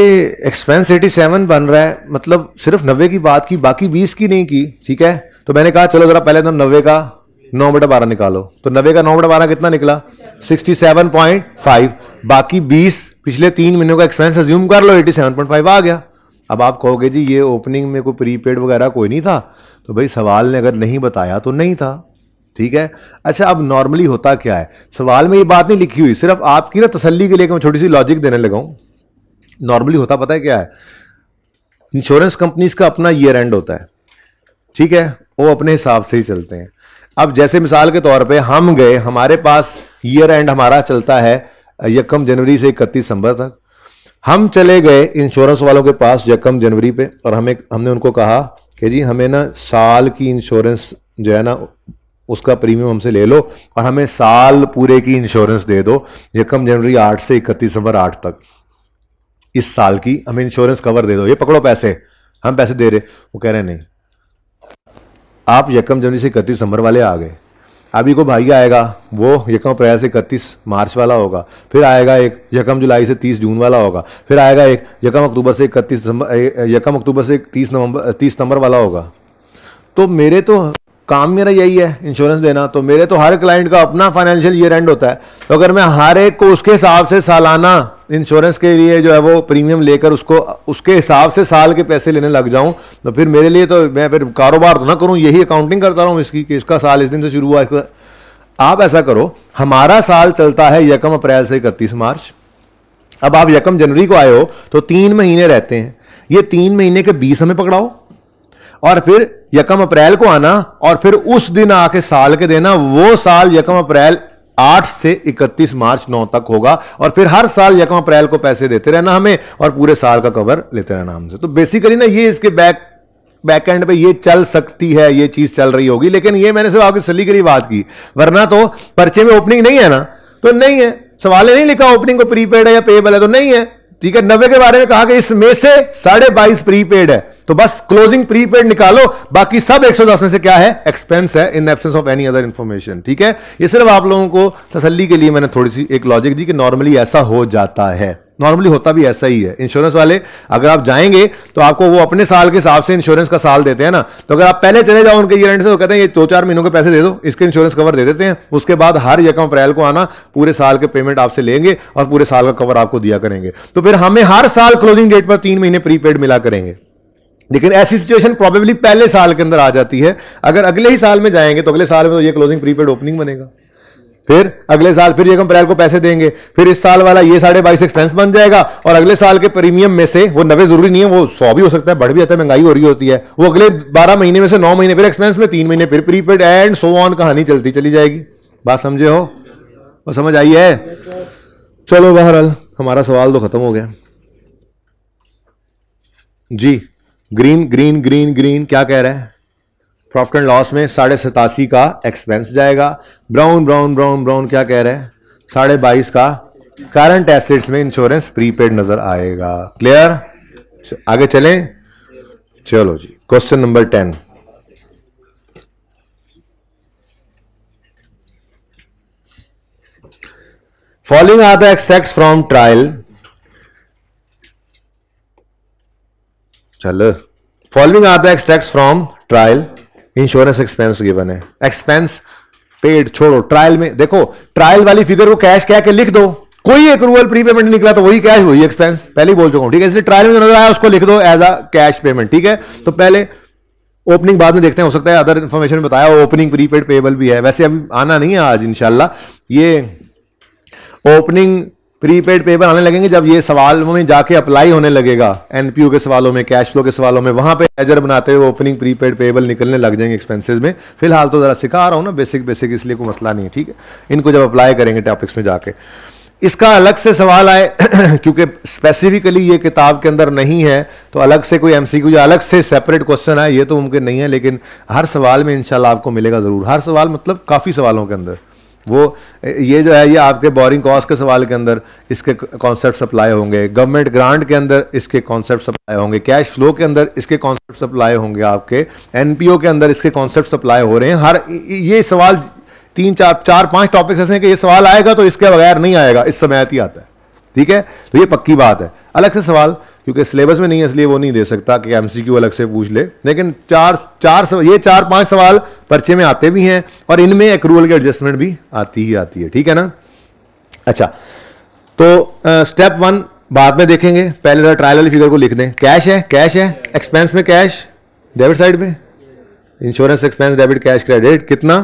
एक्सपेंस 87 बन रहा है, मतलब सिर्फ 90 की बात की, बाकी 20 की नहीं की, ठीक है। तो मैंने कहा चलो जरा पहले तो 90 का 9/12 निकालो, तो 90 का 9/12 कितना निकला, 67.5, बाकी 20 पिछले 3 महीनों का एक्सपेंस अज्यूम कर लो, 87.5 आ गया। अब आप कहोगे जी ये ओपनिंग में कोई प्रीपेड वगैरह कोई नहीं था, तो भाई सवाल ने अगर नहीं बताया तो नहीं था, ठीक है। अच्छा अब नॉर्मली होता क्या है, सवाल में ये बात नहीं लिखी हुई, सिर्फ आपकी ना तसल्ली के लिए मैं छोटी सी लॉजिक देने लगा हूं। नॉर्मली होता पता है क्या है, इंश्योरेंस कंपनीज का अपना ईयर एंड होता है, ठीक है, वो अपने हिसाब से ही चलते हैं। अब जैसे मिसाल के तौर पे हम गए, हमारे पास ईयर एंड हमारा चलता है 1 जनवरी से 31 दिसंबर तक, हम चले गए इंश्योरेंस वालों के पास यकम जनवरी पे और हमने उनको कहा कि जी हमें ना साल की इंश्योरेंस जो है ना उसका प्रीमियम हमसे ले लो और हमें साल पूरे की इंश्योरेंस दे दो, यकम जनवरी 8 से 31 दिसंबर 8 तक इस साल की हमें इंश्योरेंस कवर दे दो, ये पकड़ो पैसे, हम पैसे दे रहे। वो कह रहे नहीं, आप यकम जनवरी से 31 दिसंबर वाले आ गए, अभी को भाई आएगा वो यकम अप्रैल से 31 मार्च वाला होगा, फिर आएगा एक यकम जुलाई से 30 जून वाला होगा, फिर आएगा एक यकम अक्टूबर से 31 दिसंबर, यकम अक्टूबर से 30 सितंबर वाला होगा। तो मेरे तो काम मेरा यही है इंश्योरेंस देना, तो मेरे तो हर क्लाइंट का अपना फाइनेंशियल ईयर एंड होता है, तो अगर मैं हर एक को उसके हिसाब से सालाना इंश्योरेंस के लिए जो है वो प्रीमियम लेकर उसको उसके हिसाब से साल के पैसे लेने लग जाऊं, तो फिर मेरे लिए तो मैं फिर कारोबार तो ना करूं, यही अकाउंटिंग करता रहूं इसकी कि इसका साल इस दिन से शुरू हुआ। आप ऐसा करो, हमारा साल चलता है यकम अप्रैल से 31 मार्च, अब आप यकम जनवरी को आए हो तो 3 महीने रहते हैं, ये 3 महीने के 20 हमें पकड़ाओ और फिर यकम अप्रैल को आना और फिर उस दिन आके साल के देना, वो साल यकम अप्रैल 8 से 31 मार्च 9 तक होगा और फिर हर साल यकम अप्रैल को पैसे देते रहना हमें और पूरे साल का कवर लेते रहना हमसे। तो बेसिकली ना ये इसके बैक एंड पे ये चल सकती है, ये चीज चल रही होगी, लेकिन ये मैंने सिर्फ आपकी सलीके की बात की, वरना तो पर्चे में ओपनिंग नहीं है ना, तो नहीं है, सवाल नहीं लिखा ओपनिंग को प्रीपेड है या पेबल है, तो नहीं है। ठीक है, 90 के बारे में कहा कि इसमें से 22.5 प्रीपेड है, तो बस क्लोजिंग प्रीपेड निकालो, बाकी सब 110 में से क्या है, एक्सपेंस है in absence of any other information. ठीक है, ये सिर्फ आप लोगों को तसल्ली के लिए मैंने थोड़ी सी एक लॉजिक दी कि नॉर्मली ऐसा हो जाता है, नॉर्मली होता भी ऐसा ही है। इंश्योरेंस वाले अगर आप जाएंगे तो आपको वो अपने साल के हिसाब से इंश्योरेंस का साल देते हैं ना, तो अगर आप पहले चले जाओ उनके ईयर एंड से तो कहते हैं ये 2-4 महीनों के पैसे दे दो, इसके इंश्योरेंस कवर दे देते हैं, उसके बाद हर यकम अप्रैल को आना, पूरे साल के पेमेंट आपसे लेंगे और पूरे साल का कवर आपको दिया करेंगे। तो फिर हमें हर साल क्लोजिंग डेट पर 3 महीने प्रीपेड मिला करेंगे। लेकिन ऐसी सिचुएशन प्रोबेबली पहले साल के अंदर आ जाती है, अगर अगले ही साल में जाएंगे तो अगले साल में तो ये क्लोजिंग प्रीपेड ओपनिंग बनेगा, फिर अगले साल फिर यकम अप्रैल को पैसे देंगे, फिर इस साल वाला ये 22.5 एक्सपेंस बन जाएगा और अगले साल के प्रीमियम में से वो 90 जरूरी नहीं है, वो 100 भी हो सकता है, बढ़ भी जाता है, महंगाई हो रही होती है, वो अगले 12 महीने में से 9 महीने फिर एक्सपेंस में, 3 महीने फिर प्रीपेड एंड सो ऑन, कहानी चलती चली जाएगी। बात समझे हो, वो समझ आई है? चलो बहरहाल हमारा सवाल तो खत्म हो गया जी। ग्रीन ग्रीन ग्रीन ग्रीन क्या कह रहा है, प्रॉफिट एंड लॉस में 87.5 का एक्सपेंस जाएगा। ब्राउन ब्राउन ब्राउन ब्राउन क्या कह रहा है, 22.5 का करंट एसेट्स में इंश्योरेंस प्रीपेड नजर आएगा। क्लियर, आगे चलें। चलो जी, question number 10, following are the extracts from trial, चलो following are the extracts from trial, insurance expense given है, एक्सपेंस पेड छोड़ो, ट्रायल में देखो ट्रायल वाली फिगर को कैश कह के लिख दो, कोई एक्रूवल प्री पेमेंट निकला तो वही कैश वही एक्सपेंस, पहले ही बोल चुका हूं। ठीक है, इसलिए ट्रायल में जो नजर आया उसको लिख दो एज अ कैश पेमेंट। ठीक है, तो पहले ओपनिंग बाद में देखते हैं, हो सकता है अदर इंफॉर्मेशन बताया ओपनिंग प्रीपेड पेबल भी है, वैसे अभी आना नहीं है आज इंशाल्लाह, ये ओपनिंग प्रीपेड पेबल आने लगेंगे जब ये सवाल में जाके अप्लाई होने लगेगा, एनपीयू के सवालों में, कैश फ्लो के सवालों में, वहां पे लेजर बनाते हुए ओपनिंग प्रीपेड पेबल निकलने लग जाएंगे एक्सपेंसेस में। फिलहाल तो जरा सिखा रहा हूं ना बेसिक, इसलिए कोई मसला नहीं है। ठीक है, इनको जब अप्लाई करेंगे टॉपिक्स में जाके इसका अलग से सवाल आए क्योंकि स्पेसिफिकली ये किताब के अंदर नहीं है, तो अलग से कोई एमसीक्यू या अलग से सेपरेट क्वेश्चन आए ये तो मुमकिन नहीं है, लेकिन हर सवाल में इंशाल्लाह आपको मिलेगा जरूर। हर सवाल मतलब काफी सवालों के अंदर वो ये जो है ये आपके बोरिंग कॉस्ट के सवाल के अंदर इसके कॉन्सेप्ट अप्लाई होंगे, गवर्नमेंट ग्रांट के अंदर इसके कॉन्सेप्ट अप्लाई होंगे, कैश फ्लो के अंदर इसके कॉन्सेप्ट अप्लाई होंगे, आपके एनपीओ के अंदर इसके कॉन्सेप्ट अप्लाई हो रहे हैं। हर ये सवाल 3-4-5 टॉपिक्स ऐसे हैं कि ये सवाल आएगा तो इसके बगैर नहीं आएगा, इस समय ही आता है। ठीक है, तो ये पक्की बात है। अलग से सवाल क्योंकि सिलेबस में नहीं है इसलिए वो नहीं दे सकता कि एमसीक्यू अलग से पूछ ले, लेकिन 4-5 सवाल पर्चे में आते भी हैं और इनमें एक्रूवल की एडजस्टमेंट भी आती ही आती है। ठीक है ना। अच्छा, तो स्टेप 1 बाद में देखेंगे, पहले ट्रायल वाली फिगर को लिख दें। कैश है एक्सपेंस में कैश डेबिट साइड पे, insurance expense debit cash credit कितना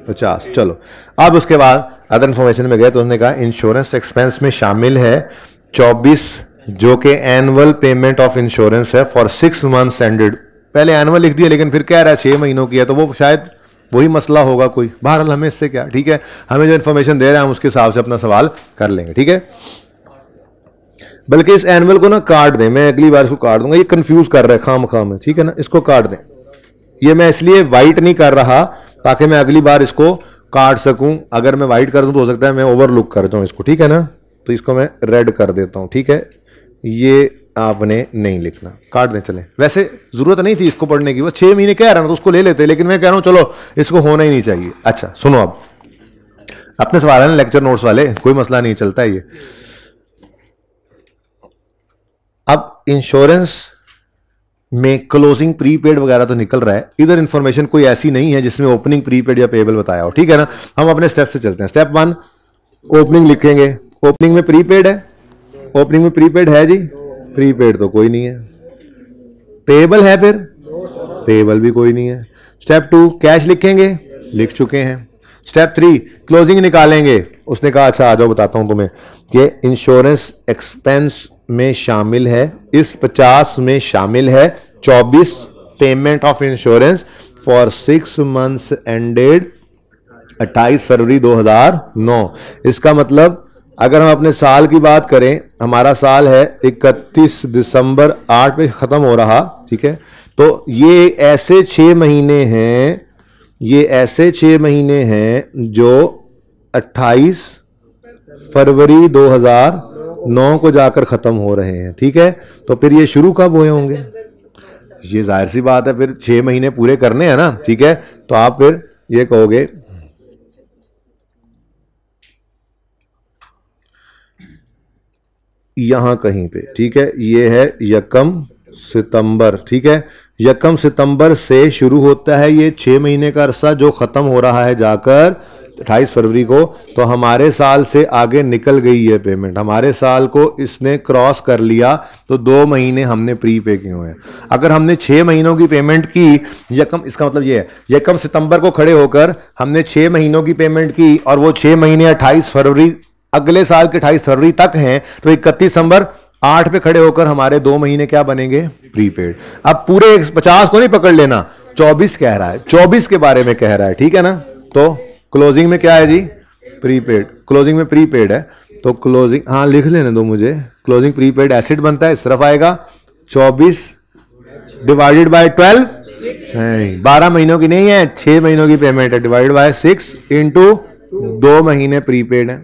50। चलो अब उसके बाद अदर इंफॉर्मेशन में गए तो उन्होंने कहा इंश्योरेंस एक्सपेंस में शामिल है 24 जो कि एनुअल पेमेंट ऑफ इंश्योरेंस है फॉर 6 मंथ्स एंडेड। पहले एनुअल लिख दिया लेकिन फिर कह रहा है 6 महीनों की है, तो वो शायद वही मसला होगा कोई। बहरहाल हमें इससे क्या, ठीक है, हमें जो इन्फॉर्मेशन दे रहे हैं हम उसके हिसाब से अपना सवाल कर लेंगे। ठीक है, बल्कि इस एनुअल को ना काट दें, मैं अगली बार इसको काट दूंगा, ये कंफ्यूज कर रहा है खाम में, ठीक है ना, इसको काट दें। ये मैं इसलिए वाइट नहीं कर रहा ताकि मैं अगली बार इसको काट सकूं, अगर मैं वाइट कर दूं तो हो सकता है मैं ओवरलुक कर दूं इसको, ठीक है ना, तो इसको मैं रेड कर देता हूं, ठीक है। ये आपने नहीं लिखना, काट दें। चले, वैसे जरूरत नहीं थी इसको पढ़ने की, वो 6 महीने कह रहा ना तो उसको ले लेते, लेकिन मैं कह रहा हूं चलो इसको होना ही नहीं चाहिए। अच्छा सुनो, अब अपने सवाल है ना लेक्चर नोट्स वाले, कोई मसला नहीं, चलता है ये। अब इंश्योरेंस में क्लोजिंग प्रीपेड वगैरह तो निकल रहा है, इधर इंफॉर्मेशन कोई ऐसी नहीं है जिसमें ओपनिंग प्रीपेड या पेबल बताया हो, ठीक है ना। हम अपने स्टेप से चलते हैं। स्टेप 1, ओपनिंग लिखेंगे। ओपनिंग में प्रीपेड है, ओपनिंग में प्रीपेड है जी, प्रीपेड तो कोई नहीं है। पेबल है, फिर पेबल भी कोई नहीं है। स्टेप 2, कैश लिखेंगे, लिख चुके हैं। स्टेप 3, क्लोजिंग निकालेंगे। उसने कहा अच्छा आ जाओ बताता हूं तुम्हें कि इंश्योरेंस एक्सपेंस में शामिल है, इस 50 में शामिल है 24 payment of insurance for 6 months ended 28 फरवरी 2009। इसका मतलब अगर हम अपने साल की बात करें, हमारा साल है 31 दिसंबर 8 पे खत्म हो रहा, ठीक है। तो ये ऐसे 6 महीने हैं, ये ऐसे 6 महीने हैं जो 28 फरवरी 2009 को जाकर खत्म हो रहे हैं, ठीक है। तो फिर ये शुरू कब हुए होंगे? ये जाहिर सी बात है, फिर 6 महीने पूरे करने हैं ना, ठीक है। तो आप फिर ये कहोगे यहां कहीं पे, ठीक है। ये है 1 सितंबर, ठीक है। 1 सितंबर से शुरू होता है ये 6 महीने का अरसा जो खत्म हो रहा है जाकर 28 फरवरी को। तो हमारे साल से आगे निकल गई है पेमेंट, हमारे साल को इसने क्रॉस कर लिया, तो 2 महीने हमने प्री पे किए हुए हैं। अगर हमने 6 महीनों की पेमेंट की, इसका मतलब ये है 1 सितंबर को खड़े होकर हमने 6 महीनों की पेमेंट की और वो 6 महीने 28 फरवरी अगले साल के 28 फरवरी तक हैं, तो 31 दिसंबर 8 पे खड़े होकर हमारे 2 महीने क्या बनेंगे? प्रीपेड। अब पूरे 50 को नहीं पकड़ लेना, 24 कह रहा है, 24 के बारे में कह रहा है, ठीक है ना। तो क्लोजिंग में क्या है जी? प्रीपेड। क्लोजिंग में प्रीपेड है तो क्लोजिंग, हाँ लिख लेने दो मुझे, क्लोजिंग प्रीपेड एसिड बनता है, इस तरफ आएगा 24 डिवाइडेड बाय 12, 12 महीनों की नहीं है, 6 महीनों की पेमेंट है, डिवाइडेड बाय 6 इंटू 2 महीने प्रीपेड है,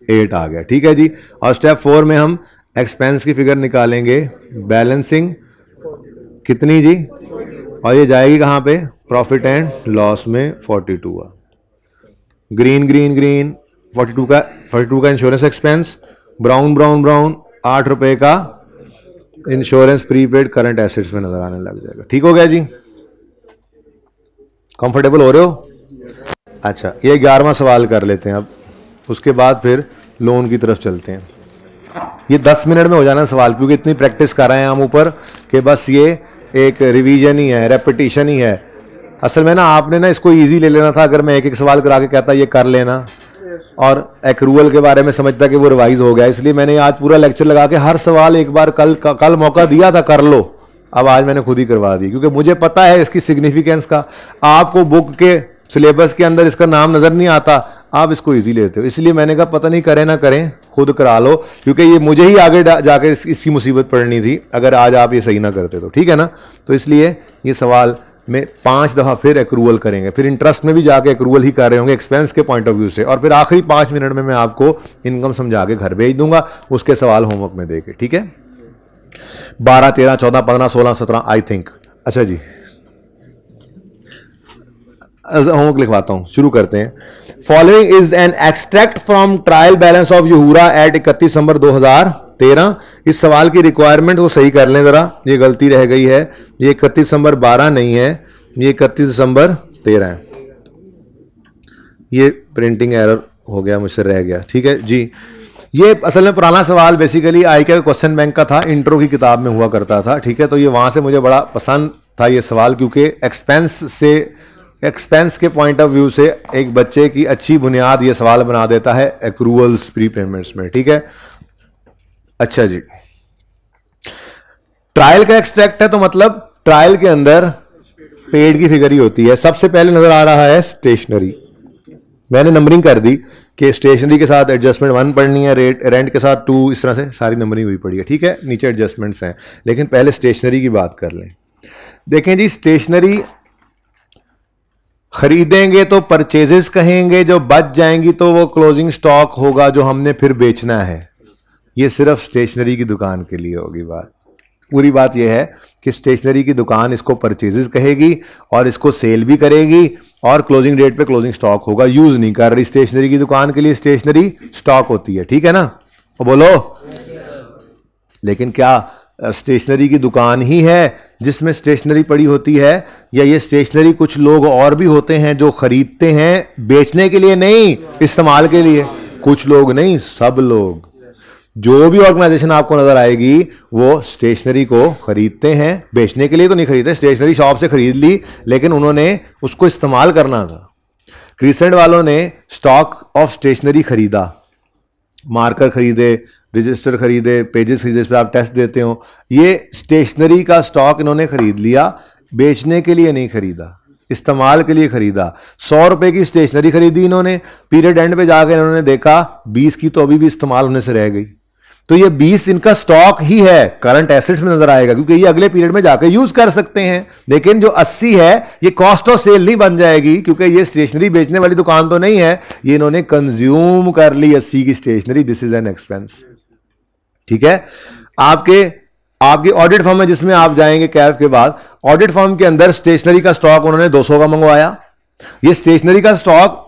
8 आ गया, ठीक है जी। और स्टेप 4 में हम एक्सपेंस की फिगर निकालेंगे, बैलेंसिंग कितनी जी, और ये जाएगी कहां पे? प्रॉफिट एंड लॉस में 42 आ। ग्रीन ग्रीन ग्रीन 42 का insurance expense, brown brown brown 8 रुपए का इंश्योरेंस प्रीपेड करंट एसेट्स में नजर आने लग जाएगा। ठीक हो गया जी, कंफर्टेबल हो रहे हो? अच्छा, ये 11वां सवाल कर लेते हैं अब, उसके बाद फिर लोन की तरफ चलते हैं। ये 10 मिनट में हो जाना सवाल, क्योंकि इतनी प्रैक्टिस कर रहे हैं हम ऊपर कि बस ये एक रिवीजन ही है, रेपिटेशन ही है। असल में ना आपने ना इसको इजी ले लेना था, अगर मैं एक एक सवाल करा के कहता ये कर लेना, और एक्रूअल के बारे में समझता कि वो रिवाइज हो गया, इसलिए मैंने आज पूरा लेक्चर लगा के हर सवाल एक बार कल मौका दिया था कर लो, अब आज मैंने खुद ही करवा दी, क्योंकि मुझे पता है इसकी सिग्निफिकेंस का। आपको बुक के सिलेबस के अंदर इसका नाम नजर नहीं आता, आप इसको इजी लेते हो, इसलिए मैंने कहा पता नहीं करें ना करें खुद करा लो, क्योंकि ये मुझे ही आगे जाके इसकी मुसीबत पड़नी थी अगर आज आप ये सही ना करते तो, ठीक है ना। तो इसलिए ये सवाल में 5 दफा फिर एक्रूअल करेंगे, फिर इंटरेस्ट में भी जाके एक्रूअल ही कर रहे होंगे एक्सपेंस के पॉइंट ऑफ व्यू से, और फिर आखिरी 5 मिनट में मैं आपको इनकम समझा के घर भेज दूंगा, उसके सवाल होमवर्क में देके, ठीक है। 12, 13, 14, 15, 16, 17 आई थिंक। अच्छा जी, होमवर्क लिखवाता हूं, शुरू करते हैं। Following is an extract from trial balance of यूहुरा एट 31 दिसंबर 2013। इस सवाल की रिक्वायरमेंट को सही कर लें जरा, ये गलती रह गई है, ये 31 दिसंबर 12 नहीं है, ये 31 दिसंबर 13 है, ये प्रिंटिंग एरर हो गया, मुझसे रह गया, ठीक है जी। ये असल में पुराना सवाल बेसिकली आईके क्वेश्चन बैंक का था, इंट्रो की किताब में हुआ करता था, ठीक है। तो ये वहां से मुझे बड़ा पसंद था ये सवाल, क्योंकि एक्सपेंस के पॉइंट ऑफ व्यू से एक बच्चे की अच्छी बुनियाद ये सवाल बना देता है एक्रूअल्स प्री पेमेंट्स में, ठीक है। अच्छा जी, ट्रायल का एक्सट्रैक्ट है तो मतलब ट्रायल के अंदर पेड की फिगर ही होती है। सबसे पहले नजर आ रहा है स्टेशनरी, मैंने नंबरिंग कर दी कि स्टेशनरी के साथ एडजस्टमेंट 1 पढ़नी है, रेंट के साथ 2, इस तरह से सारी नंबरिंग हुई पड़ी है। ठीक है, नीचे एडजस्टमेंट्स हैं, लेकिन पहले स्टेशनरी की बात कर लें। देखें जी, स्टेशनरी खरीदेंगे तो परचेजेस कहेंगे, जो बच जाएंगी तो वो क्लोजिंग स्टॉक होगा जो हमने फिर बेचना है। ये सिर्फ स्टेशनरी की दुकान के लिए होगी बात। पूरी बात यह है कि स्टेशनरी की दुकान इसको परचेजेस कहेगी और इसको सेल भी करेगी और क्लोजिंग डेट पे क्लोजिंग स्टॉक होगा। यूज नहीं कर रही स्टेशनरी की दुकान के लिए, स्टेशनरी स्टॉक होती है। ठीक है ना, तो बोलो। लेकिन क्या स्टेशनरी की दुकान ही है जिसमें स्टेशनरी पड़ी होती है, या ये स्टेशनरी कुछ लोग और भी होते हैं जो खरीदते हैं बेचने के लिए नहीं, इस्तेमाल के लिए? कुछ लोग नहीं, सब लोग। जो भी ऑर्गेनाइजेशन आपको नजर आएगी वो स्टेशनरी को खरीदते हैं, बेचने के लिए तो नहीं खरीदते। स्टेशनरी शॉप से खरीद ली, लेकिन उन्होंने उसको इस्तेमाल करना था। क्रिसेंट वालों ने स्टॉक ऑफ स्टेशनरी खरीदा, मार्कर खरीदे, रजिस्टर खरीदे, पेजेस खरीदे, इस पर आप टेस्ट देते हो। ये स्टेशनरी का स्टॉक इन्होंने खरीद लिया, बेचने के लिए नहीं खरीदा, इस्तेमाल के लिए खरीदा। 100 रुपए की स्टेशनरी खरीदी इन्होंने, पीरियड एंड पे जाकर इन्होंने देखा 20 की तो अभी भी इस्तेमाल होने से रह गई, तो ये 20 इनका स्टॉक ही है, करंट एसेट्स में नजर आएगा, क्योंकि ये अगले पीरियड में जाकर यूज कर सकते हैं। लेकिन जो 80 है ये कॉस्ट ऑफ सेल नहीं बन जाएगी, क्योंकि ये स्टेशनरी बेचने वाली दुकान तो नहीं है, ये इन्होंने कंज्यूम कर ली 80 की stationery. This is an expense. ठीक है, आपके ऑडिट फॉर्म में जिसमें आप जाएंगे कैफ के बाद, ऑडिट फॉर्म के अंदर स्टेशनरी का स्टॉक उन्होंने 200 का मंगवाया। ये स्टेशनरी का स्टॉक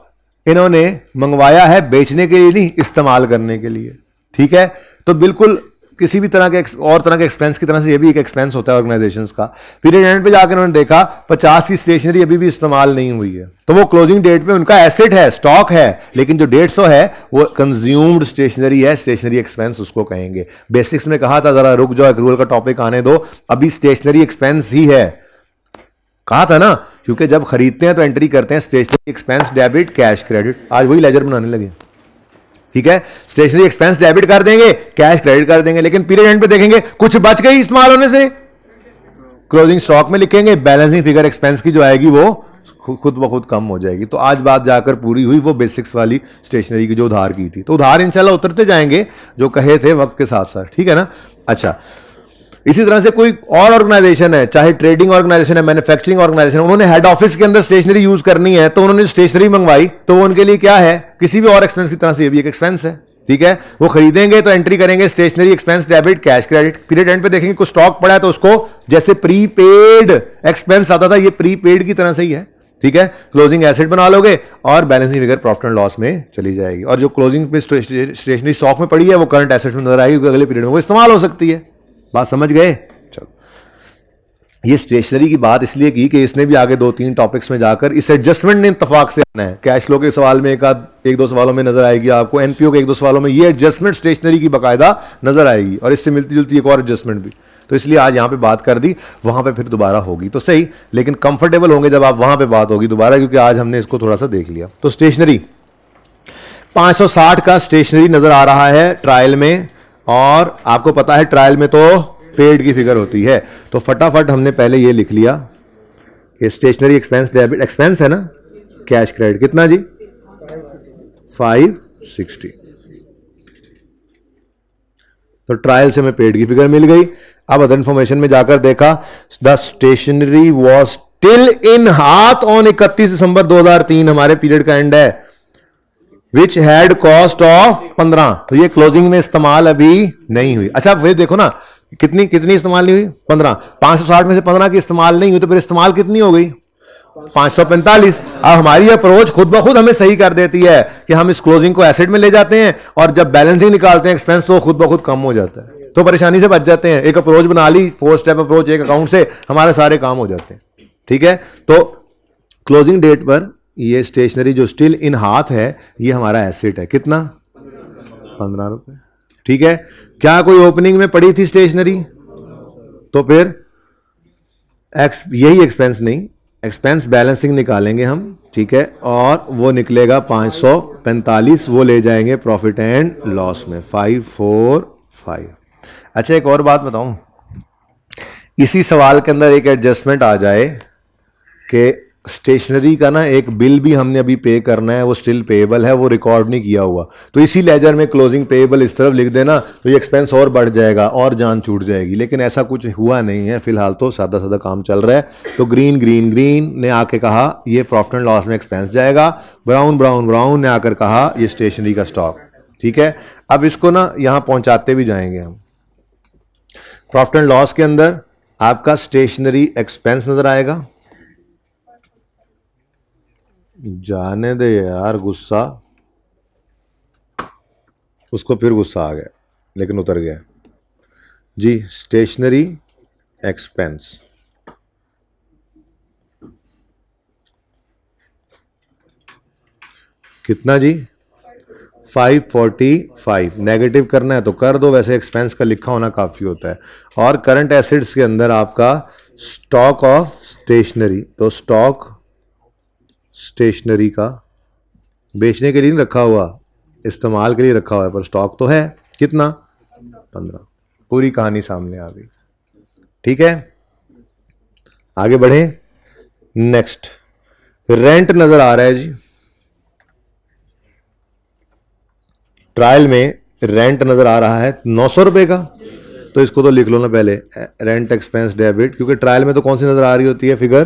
इन्होंने मंगवाया है बेचने के लिए नहीं, इस्तेमाल करने के लिए। ठीक है, तो बिल्कुल किसी भी तरह के और तरह के एक्सपेंस की तरह से ये भी एक एक्सपेंस होता है ऑर्गेनाइजेशंस का। पीरियड एंड पे जाकर उन्होंने देखा 50 की स्टेशनरी अभी भी इस्तेमाल नहीं हुई है, तो वो क्लोजिंग डेट पे उनका एसेट है, स्टॉक है, लेकिन जो 150 है वो कंज्यूम्ड स्टेशनरी है, स्टेशनरी एक्सपेंस उसको कहेंगे। बेसिक्स में कहा था जरा रुक जाओ, एक्रूअल का टॉपिक आने दो, अभी स्टेशनरी एक्सपेंस ही है, कहा था ना, क्योंकि जब खरीदते हैं तो एंट्री करते हैं stationery expense debit cash credit. आज वही लेजर बनाने लगे। ठीक है, स्टेशनरी एक्सपेंस डेबिट कर देंगे, कैश क्रेडिट कर देंगे, लेकिन पीरियड एंड पे देखेंगे कुछ बच गई इस्तेमाल होने से, क्लोजिंग स्टॉक में लिखेंगे, बैलेंसिंग फिगर एक्सपेंस की जो आएगी वो खुद ब खुद कम हो जाएगी। तो आज बात जाकर पूरी हुई वो बेसिक्स वाली स्टेशनरी की जो उधार की थी। तो उधार इंशाल्लाह उतरते जाएंगे जो कहे थे वक्त के साथ साथ। ठीक है ना। अच्छा, इसी तरह से कोई और ऑर्गेनाइजेशन है, चाहे ट्रेडिंग ऑर्गेनाइजेशन है, मैन्युफैक्चरिंग ऑर्गेनाइजेशन, उन्होंने हेड ऑफिस के अंदर स्टेशनरी यूज करनी है, तो उन्होंने स्टेशनरी मंगवाई, तो वो उनके लिए क्या है, किसी भी और एक्सपेंस की तरह से ये भी एक एक्सपेंस है। ठीक है, वो खरीदेंगे तो एंट्री करेंगे stationery expense debit cash credit. Period end पे देखेंगे कुछ स्टॉक पड़ा है तो उसको, जैसे प्रीपेड एक्सपेंस आता था, ये प्रीपेड की तरह से ही है। ठीक है, क्लोजिंग एसेट बना लोगे और balancing figure profit and loss में चली जाएगी, और जो क्लोजिंग पे स्टेशनरी स्टॉक में पड़ी है वो करंट एसेट में नजर आएगी, अगले पीरियड में वो इस्तेमाल हो सकती है। बात समझ गए? चलो, ये स्टेशनरी की बात इसलिए की कि इसने भी आगे 2-3 टॉपिक्स में जाकर इस एडजस्टमेंट ने इत्तेफाक से आना है। कैश फ्लो के सवाल में एक दो सवालों में नजर आएगी आपको, एनपीओ के 1-2 सवालों में ये एडजस्टमेंट स्टेशनरी की बाकायदा नजर आएगी, और इससे मिलती जुलती एक और एडजस्टमेंट भी। तो इसलिए आज यहां पे बात कर दी, वहां पे फिर दोबारा होगी तो सही, लेकिन कंफर्टेबल होंगे जब आप वहां पे बात होगी दोबारा, क्योंकि आज हमने इसको थोड़ा सा देख लिया। तो स्टेशनरी 560 का स्टेशनरी नजर आ रहा है ट्रायल में, और आपको पता है ट्रायल में तो पेड की फिगर होती है, तो फटाफट हमने पहले ये लिख लिया कि स्टेशनरी एक्सपेंस डेबिट, एक्सपेंस है ना, कैश क्रेडिट कितना जी 560, तो ट्रायल से हमें पेड की फिगर मिल गई। अब अदर इंफॉर्मेशन में जाकर देखा, the stationery was still in हाथ ऑन 31 दिसंबर 2003, हमारे पीरियड का एंड है, विच हैड कॉस्ट ऑफ 15, तो ये क्लोजिंग में इस्तेमाल अभी नहीं हुई। अच्छा वे देखो ना, कितनी इस्तेमाल नहीं हुई, 15, 560 में से 15 की इस्तेमाल नहीं हुई, तो फिर इस्तेमाल कितनी हो गई 545। अब हमारी अप्रोच खुद ब खुद हमें सही कर देती है कि हम इस क्लोजिंग को एसेट में ले जाते हैं, और जब बैलेंसिंग निकालते हैं एक्सपेंस तो खुद ब खुद कम हो जाता है, तो परेशानी से बच जाते हैं। एक अप्रोच बना ली, 4 स्टेप अप्रोच, एक अकाउंट से हमारे सारे काम हो जाते हैं। ठीक है, तो क्लोजिंग डेट पर ये स्टेशनरी जो स्टिल इन हाथ है ये हमारा एसेट है, कितना 15 रुपए। ठीक है, क्या कोई ओपनिंग में पड़ी थी स्टेशनरी, तो फिर यही एक्सपेंस नहीं, एक्सपेंस बैलेंसिंग निकालेंगे हम। ठीक है, और वो निकलेगा 545, वो ले जाएंगे प्रॉफिट एंड लॉस में 545। अच्छा एक और बात बताऊं, इसी सवाल के अंदर एक एडजस्टमेंट आ जाए कि स्टेशनरी का ना एक बिल भी हमने अभी पे करना है, वो स्टिल पेएबल है, वो रिकॉर्ड नहीं किया हुआ, तो इसी लेजर में क्लोजिंग पेएबल इस तरफ लिख देना तो ये एक्सपेंस और बढ़ जाएगा और जान छूट जाएगी, लेकिन ऐसा कुछ हुआ नहीं है, फिलहाल तो सादा सादा काम चल रहा है। तो ग्रीन ग्रीन ग्रीन ने आके कहा ये प्रॉफिट एंड लॉस में एक्सपेंस जाएगा, ब्राउन ब्राउन ब्राउन ने आकर कहा ये स्टेशनरी का स्टॉक। ठीक है, अब इसको ना यहां पहुंचाते भी जाएंगे हम। प्रॉफिट एंड लॉस के अंदर आपका स्टेशनरी एक्सपेंस नजर आएगा, जाने दे यार गुस्सा, उसको फिर गुस्सा आ गया लेकिन उतर गया जी। स्टेशनरी एक्सपेंस कितना जी? 545। नेगेटिव करना है तो कर दो, वैसे एक्सपेंस का लिखा होना काफ़ी होता है। और करंट एसेट्स के अंदर आपका स्टॉक ऑफ स्टेशनरी, तो स्टॉक स्टेशनरी का बेचने के लिए नहीं रखा हुआ, इस्तेमाल के लिए रखा हुआ है, पर स्टॉक तो है कितना? 15। पूरी कहानी सामने आ गई। ठीक है, आगे बढ़े। नेक्स्ट रेंट नजर आ रहा है जी, ट्रायल में रेंट नजर आ रहा है 900 रुपए का, तो इसको तो लिख लो ना पहले, रेंट एक्सपेंस डेबिट, क्योंकि ट्रायल में तो कौन सी नजर आ रही होती है फिगर?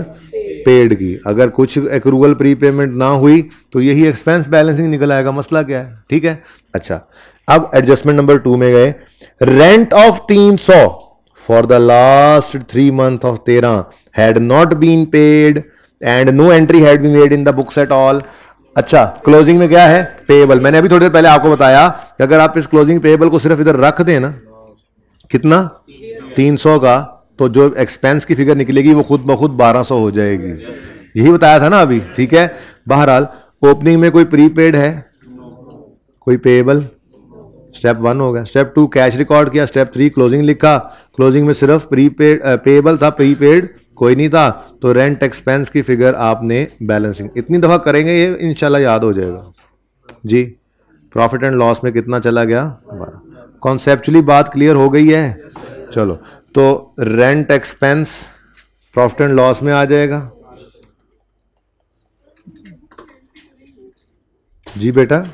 पेड की। अगर कुछ एक्रूवल प्री पेमेंट ना हुई तो यही एक्सपेंस बैलेंसिंग निकल आएगा, मसला क्या है? ठीक है, अच्छा अब एडजस्टमेंट नंबर 2 में गए। Rent of 300 for the last 3 month of 13 had not been paid and no entry had been made in the books at all. अच्छा, क्लोजिंग में क्या है? पेएबल। मैंने अभी थोड़ी देर पहले आपको बताया कि अगर आप इस क्लोजिंग पेएबल को सिर्फ इधर रख दें ना, कितना? 300 का, तो जो एक्सपेंस की फिगर निकलेगी वो खुद ब खुद 1200 हो जाएगी। यही बताया था ना अभी। ठीक है, बहरहाल ओपनिंग में कोई प्रीपेड है, कोई पेएबल, स्टेप 1 हो गया। स्टेप 2 कैश रिकॉर्ड किया। स्टेप 3 क्लोजिंग लिखा, क्लोजिंग में सिर्फ प्रीपेड पेएबल था, प्रीपेड कोई नहीं था, तो रेंट एक्सपेंस की फिगर आपने बैलेंसिंग इतनी दफा करेंगे ये इंशाल्लाह याद हो जाएगा जी। प्रॉफिट एंड लॉस में कितना चला गया? 12। कॉन्सेप्चुअली बात क्लियर हो गई है? चलो, तो rent expense profit and loss में आ जाएगा जी बेटा।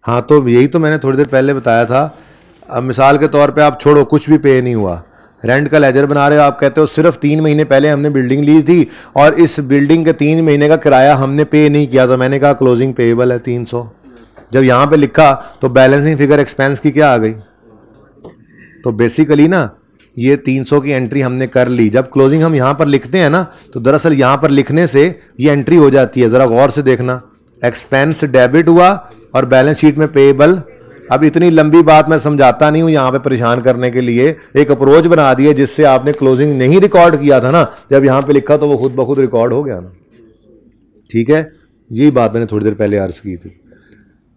हाँ, तो यही तो मैंने थोड़ी देर पहले बताया था। अब मिसाल के तौर पे आप छोड़ो, कुछ भी पे नहीं हुआ, रेंट का लेजर बना रहे हो, आप कहते हो सिर्फ 3 महीने पहले हमने बिल्डिंग ली थी और इस बिल्डिंग के 3 महीने का किराया हमने पे नहीं किया, तो मैंने कहा क्लोजिंग पेएबल है 300। जब यहां पे लिखा तो बैलेंसिंग फिगर एक्सपेंस की क्या आ गई? तो बेसिकली ना ये 300 की एंट्री हमने कर ली। जब क्लोजिंग हम यहां पर लिखते हैं ना, तो दरअसल यहां पर लिखने से ये एंट्री हो जाती है। जरा गौर से देखना, एक्सपेंस डेबिट हुआ और बैलेंस शीट में पेएबल। अब इतनी लंबी बात मैं समझाता नहीं हूं यहां पे परेशान करने के लिए, एक अप्रोच बना दिया जिससे आपने क्लोजिंग नहीं रिकॉर्ड किया था ना, जब यहां पे लिखा तो वो खुद ब खुद रिकॉर्ड हो गया ना। ठीक है, यही बात मैंने थोड़ी देर पहले अर्ज की थी,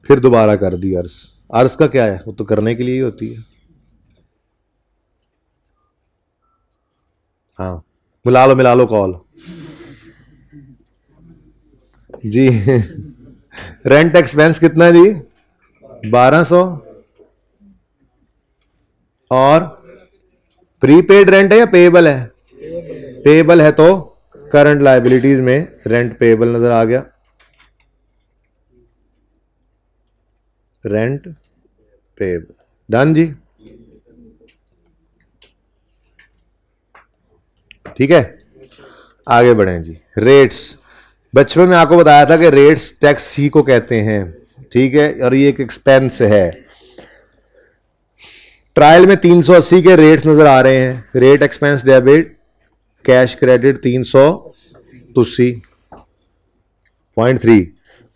फिर दोबारा कर दी अर्ज। अर्ज का क्या है, वो तो करने के लिए ही होती है। हाँ, मिला लो कॉल जी। रेंट एक्सपेंस कितना है जी? 1200। और प्रीपेड रेंट है या पेएबल है? पेएबल है, तो करंट लायबिलिटीज में रेंट पेएबल नजर आ गया। रेंट पेएबल डन जी। ठीक है, आगे बढ़ें जी। रेट्स, बचपन में आपको बताया था कि रेट्स टैक्स ही को कहते हैं। ठीक है, और ये एक एक्सपेंस है। ट्रायल में 380 के रेट्स नजर आ रहे हैं। Rate expense debit, cash credit 380.3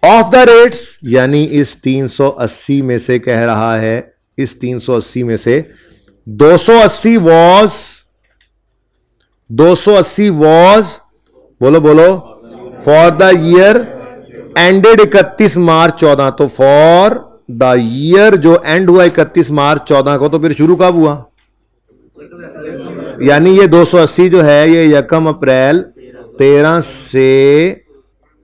of the rates, यानी इस 380 में से कह रहा है, इस 380 में से 280 वॉज बोलो फॉर द ईयर एंडेड 31 मार्च 14। तो फॉर द ईयर जो एंड हुआ 31 मार्च 14 को, तो फिर शुरू कब हुआ? यानी ये 280 जो है ये 1 अप्रैल 13 से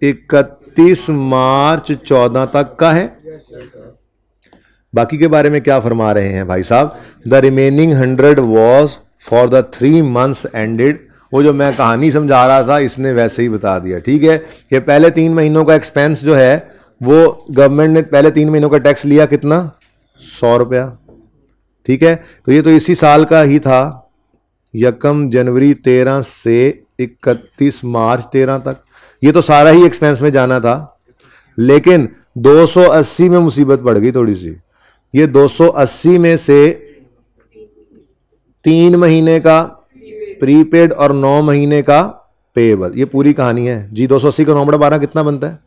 31 मार्च 14 तक का है। बाकी के बारे में क्या फरमा रहे हैं भाई साहब? The remaining 100 was for the 3 months ended वो जो मैं कहानी समझा रहा था इसने वैसे ही बता दिया। ठीक है, कि पहले 3 महीनों का एक्सपेंस जो है वो गवर्नमेंट ने पहले 3 महीनों का टैक्स लिया कितना, 100 रुपया। ठीक है, तो ये तो इसी साल का ही था, 1 जनवरी 13 से 31 मार्च 13 तक, ये तो सारा ही एक्सपेंस में जाना था। लेकिन 280 में मुसीबत पड़ गई थोड़ी सी। ये 280 में से 3 महीने का प्रीपेड और 9 महीने का पेएबल, ये पूरी कहानी है जी। 280 का 9/12 कितना बनता है,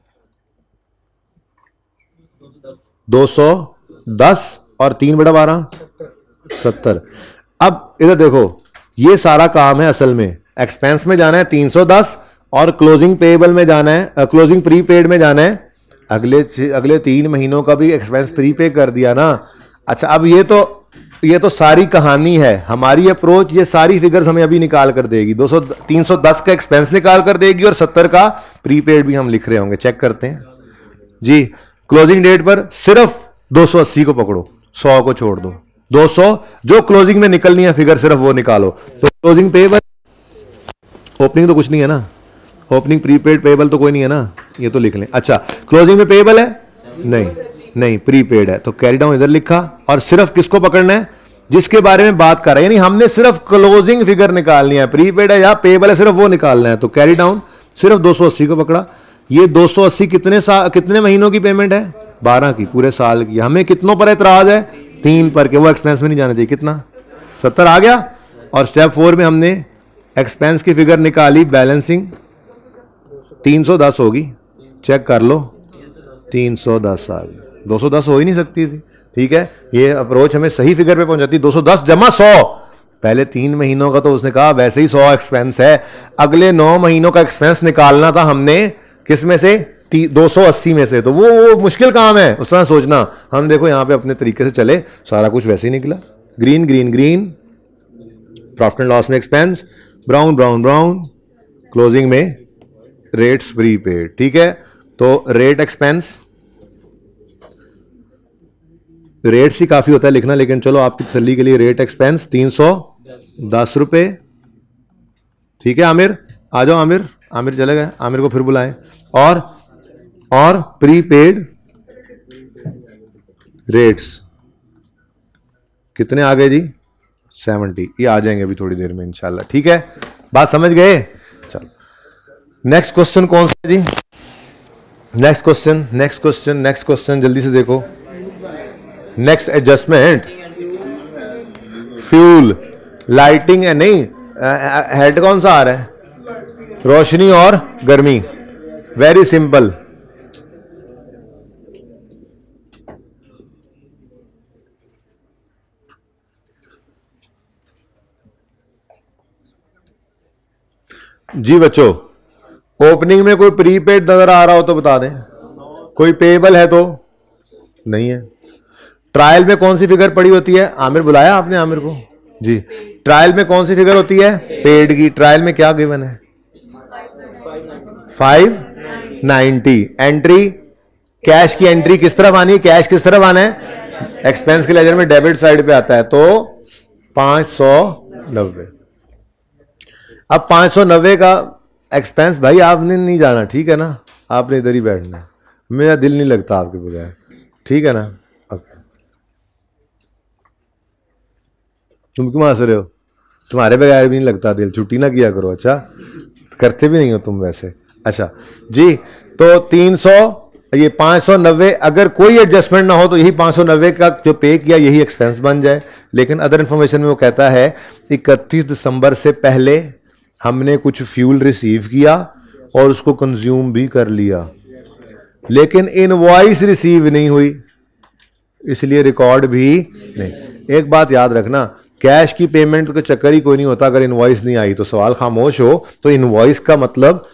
210 और 3/12 70। अब इधर देखो, ये सारा काम है असल में एक्सपेंस में जाना है 310 और क्लोजिंग पेएबल में जाना है, क्लोजिंग प्रीपेड में जाना है। अगले 3 महीनों का भी एक्सपेंस प्रीपे कर दिया ना। अच्छा, अब ये तो सारी कहानी है। हमारी अप्रोच ये सारी फिगर्स हमें अभी निकाल कर देगी। 310 का एक्सपेंस निकाल कर देगी और 70 का प्रीपेड भी हम लिख रहे होंगे। चेक करते हैं जी। क्लोजिंग डेट पर सिर्फ 280 को पकड़ो, 100 को छोड़ दो। 200 जो क्लोजिंग में निकलनी है फिगर सिर्फ वो निकालो। तो क्लोजिंग पेएबल, ओपनिंग तो कुछ नहीं है ना, ओपनिंग प्रीपेड पेएबल तो कोई नहीं है ना, ये तो लिख लें। अच्छा, क्लोजिंग में पेएबल है, नहीं प्रीपेड है, तो कैरी डाउन इधर लिखा। और सिर्फ किसको पकड़ना है, जिसके बारे में बात कर रहे हैं, यानी हमने सिर्फ क्लोजिंग फिगर निकालनी है, प्रीपेड है या पेएबल है सिर्फ वो निकालना है। तो कैरी डाउन सिर्फ 280 को पकड़ा। ये 280 कितने महीनों की पेमेंट है, 12 की, पूरे साल की। हमें कितनों पर एतराज है, 3 पर, के वो एक्सपेंस में नहीं जाना चाहिए। कितना, 70 आ गया। और स्टेप 4 में हमने एक्सपेंस की फिगर निकाली, बैलेंसिंग 310 होगी, चेक कर लो, 310 आ गई। 210 हो ही नहीं सकती थी। ठीक है, ये अप्रोच हमें सही फिगर पे पहुंचाती। 210 जमा 100, पहले 3 महीनों का तो उसने कहा वैसे ही 100 एक्सपेंस है, अगले 9 महीनों का एक्सपेंस निकालना था हमने, किस में से, 280 में से। तो वो मुश्किल काम है उस तरह सोचना। हम देखो यहां पे अपने तरीके से चले, सारा कुछ वैसे ही निकला। Green green green, profit and loss में expense, brown brown brown, closing में रेट्स प्रीपेड। ठीक है, तो रेट एक्सपेंस, रेट्स ही काफी होता है लिखना, लेकिन चलो आपकी तसल्ली के लिए रेट एक्सपेंस 310 रुपए। ठीक है, आमिर आ जाओ, आमिर चले गए, आमिर को फिर बुलाएं। और प्रीपेड रेट्स कितने आ गए जी, 70। ये आ जाएंगे अभी थोड़ी देर में इंशाल्लाह। ठीक है, बात समझ गए। चलो नेक्स्ट क्वेश्चन कौन सा है जी, नेक्स्ट क्वेश्चन जल्दी से देखो। नेक्स्ट एडजस्टमेंट, फ्यूल, लाइटिंग है, नहीं हेड कौन सा आ रहा है, रोशनी और गर्मी। वेरी सिंपल, जी बच्चों, ओपनिंग में कोई प्रीपेड नजर आ रहा हो तो बता दें, कोई पेएबल है तो नहीं है। ट्रायल में कौन सी फिगर पड़ी होती है, आमिर बुलाया आपने आमिर को जी। ट्रायल में कौन सी फिगर होती है, पेड की। ट्रायल में क्या गिवन है, 590। एंट्री, कैश की एंट्री किस तरफ आनी है, कैश किस तरफ आना है, एक्सपेंस के लेजर में डेबिट साइड पे आता है, तो 590। अब 590 का एक्सपेंस, भाई आपने नहीं जाना, ठीक है ना, आपने इधर ही बैठना है, मेरा दिल नहीं लगता आपके बगैर, ठीक है ना। तुम क्यों हंस रहे हो, तुम्हारे बगैर भी नहीं लगता दिल, छुट्टी ना किया करो। अच्छा, करते भी नहीं हो तुम वैसे। अच्छा जी, तो 300, ये 590, अगर कोई एडजस्टमेंट ना हो तो यही 590 का जो पे किया यही एक्सपेंस बन जाए। लेकिन अदर इंफॉर्मेशन में वो कहता है 31 दिसंबर से पहले हमने कुछ फ्यूल रिसीव किया और उसको कंज्यूम भी कर लिया, लेकिन इनवॉइस रिसीव नहीं हुई, इसलिए रिकॉर्ड भी नहीं। एक बात याद रखना, कैश की पेमेंट का चक्कर ही कोई नहीं होता अगर इनवॉइस नहीं आई तो। सवाल खामोश हो तो इनवॉइस का मतलब,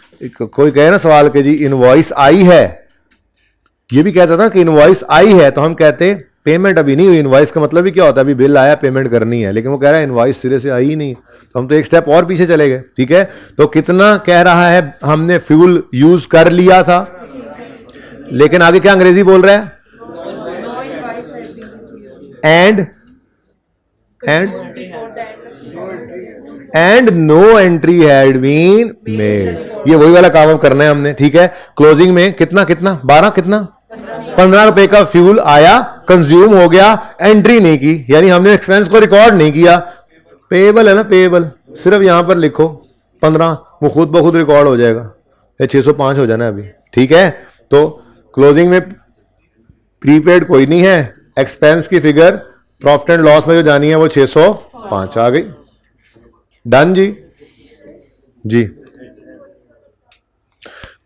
कोई कहे ना सवाल के जी इनवॉइस आई है, ये भी कहता था कि इनवॉइस आई है, तो हम कहते पेमेंट अभी नहीं हुई। इनवॉइस का मतलब भी क्या होता है, अभी बिल आया, पेमेंट करनी है, लेकिन वो कह रहा है इनवॉइस सिरे से आई ही नहीं, तो हम तो एक स्टेप और पीछे चले गए। ठीक है, तो कितना कह रहा है, हमने फ्यूल यूज कर लिया था, लेकिन आगे क्या अंग्रेजी बोल रहा है, and and no entry had been made. ये वही वाला काम अब करना है हमने, ठीक है। क्लोजिंग में कितना कितना 12 कितना 15 रुपए का फ्यूल आया, कंज्यूम हो गया, एंट्री नहीं की, यानी हमने एक्सपेंस को रिकॉर्ड नहीं किया। पेएबल है ना, पेएबल, सिर्फ यहां पर लिखो 15, वो खुद ब खुद रिकॉर्ड हो जाएगा। ये 605 हो जाना अभी, ठीक है। तो क्लोजिंग में प्रीपेड कोई नहीं है, एक्सपेंस की फिगर प्रॉफिट एंड लॉस में जो जानी है वो 605 आ गई। डन जी। जी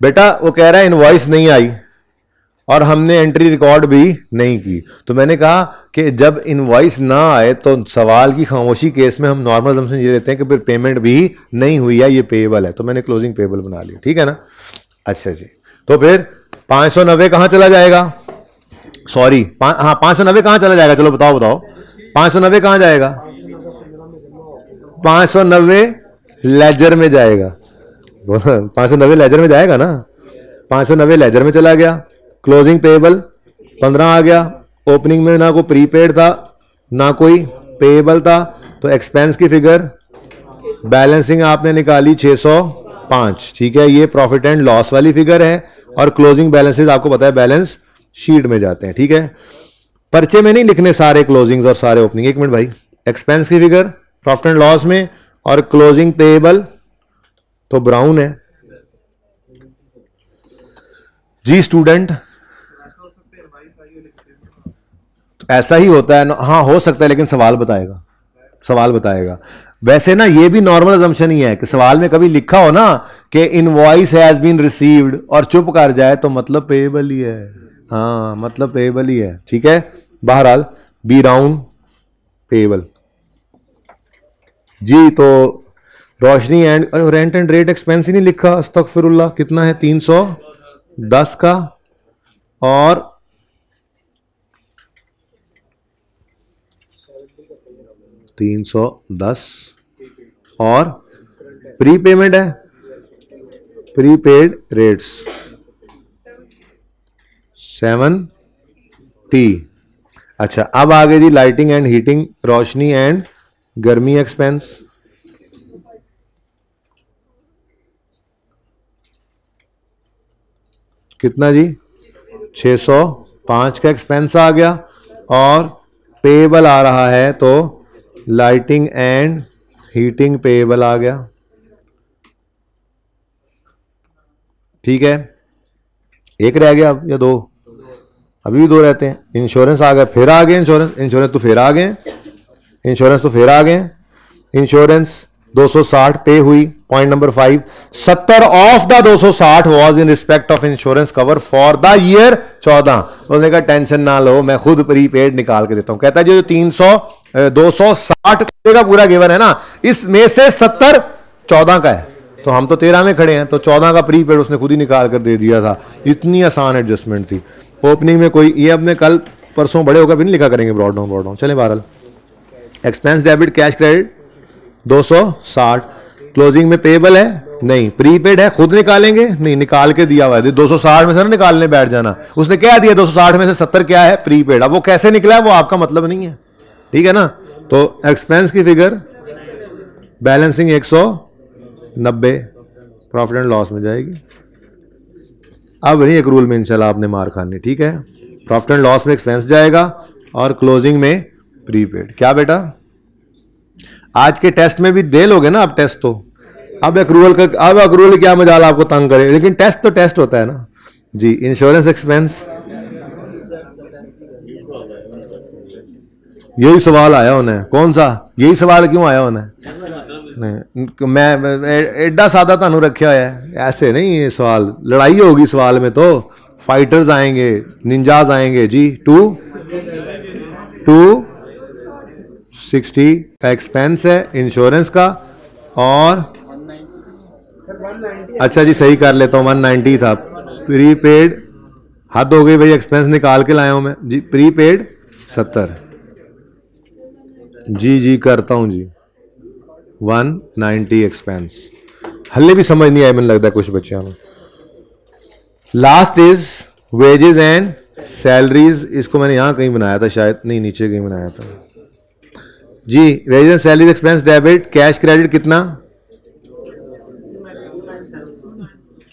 बेटा वो कह रहा है इनवॉइस नहीं आई और हमने एंट्री रिकॉर्ड भी नहीं की। तो मैंने कहा कि जब इनवॉइस ना आए तो सवाल की खामोशी केस में हम नॉर्मल असम्पशन ये लेते हैं कि फिर पेमेंट भी नहीं हुई है, ये पेएबल है, तो मैंने क्लोजिंग पेएबल बना लिया, ठीक है ना। अच्छा जी, तो फिर 590 कहां चला जाएगा, सॉरी हाँ 590 कहां चला जाएगा, चलो बताओ बताओ 590 कहां जाएगा, 590 लेजर में जाएगा। 590 लेजर में जाएगा ना, 590 लेजर में चला गया। क्लोजिंग पेएबल 15 आ गया, ओपनिंग में ना कोई प्रीपेड था ना कोई पेएबल था, तो एक्सपेंस की फिगर बैलेंसिंग आपने निकाली 605, ठीक है। ये प्रॉफिट एंड लॉस वाली फिगर है और क्लोजिंग बैलेंसेस आपको पता है बैलेंस शीट में जाते हैं, ठीक है। पर्चे में नहीं लिखने सारे क्लोजिंग्स और सारे ओपनिंग। एक मिनट भाई, एक्सपेंस की फिगर प्रॉफिट एंड लॉस में और क्लोजिंग पेएबल तो ब्राउन है जी। स्टूडेंट ऐसा ही होता है, हाँ हो सकता है, लेकिन सवाल बताएगा, सवाल बताएगा। वैसे ना ये भी नॉर्मल असम्पशन ही है कि सवाल में कभी लिखा हो ना कि इनवॉइस हैज बीन रिसीव्ड और चुप कर जाए तो मतलब पेएबल ही है, हाँ मतलब पेएबल ही है, ठीक है। बहरहाल बी राउंड पेएबल जी। तो रोशनी and rent and rate expense ही नहीं लिखा, अस्तगफिरुल्लाह। कितना है 310 का और 310 और प्री पेमेंट है, प्रीपेड रेट्स 7T। अच्छा अब आगे जी लाइटिंग एंड हीटिंग, रोशनी एंड गर्मी एक्सपेंस। कितना जी 605 का एक्सपेंस आ गया और पेएबल आ रहा है, तो लाइटिंग एंड हीटिंग पेएबल आ गया, ठीक है। एक रह गया अब या दो, अभी भी दो रहते हैं। इंश्योरेंस आ गया, फिर आ गए इंश्योरेंस तो फिर आ गए, इंश्योरेंस तो फिर आ गए। इंश्योरेंस 260 पे हुई। Point number 5, 70 of the 260 was in respect of insurance cover for the year 14। उसने कहा टेंशन ना लो, मैं खुद प्रीपेड निकाल के देता हूं। कहता है जो 260 का पूरा गिवन है ना, इसमें से 70 14 का है, तो हम तो 13 में खड़े हैं, तो 14 का प्रीपेड उसने खुद ही निकाल कर दे दिया था। इतनी आसान एडजस्टमेंट थी। ओपनिंग में कोई ये अब मैं कल परसों बड़े होकर भी नहीं लिखा करेंगे ब्रॉड डाउन। चले बहरहाल expense debit cash credit 260। Closing में पेएबल है नहीं, प्रीपेड है खुद निकालेंगे नहीं, निकाल के दिया हुआ है। 260 में से ना निकालने बैठ जाना, उसने क्या दिया 260 में से 70 क्या है प्रीपेड। अब वो कैसे निकला है वो आपका मतलब नहीं है, ठीक है ना। तो एक्सपेंस की figure balancing 190 profit and loss में जाएगी। अब नहीं एक रूल में इंशाल्लाह आपने मार खानी, ठीक है। प्रॉफिट एंड लॉस में एक्सपेंस जाएगा और क्लोजिंग में प्रीपेड। क्या बेटा आज के टेस्ट में भी दे लोगे ना आप टेस्ट, तो अब अक्रूवल क्या मजाल आपको तंग करे, लेकिन टेस्ट तो टेस्ट होता है ना जी। इंश्योरेंस एक्सपेंस यही सवाल आया होना है, कौन सा यही सवाल क्यों आया होना है, नहीं मैं एडा सादा तानू रखा है, ऐसे नहीं ये सवाल, लड़ाई होगी सवाल में, तो फाइटर्स आएंगे, निंजाज आएंगे जी। 260 का एक्सपेंस है इंश्योरेंस का और अच्छा जी सही कर लेता हूँ 190 था प्रीपेड। हद हो गई भाई, एक्सपेंस निकाल के लाया हूं मैं जी। प्रीपेड 70 जी करता हूं जी। 190 एक्सपेंस हल्ले भी समझ नहीं आया, मैंने लगता है कुछ बच्चों में। Last is wages and salaries, इसको मैंने यहां कहीं बनाया था शायद, नहीं नीचे कहीं बनाया था। जी wages salaries expense debit cash credit कितना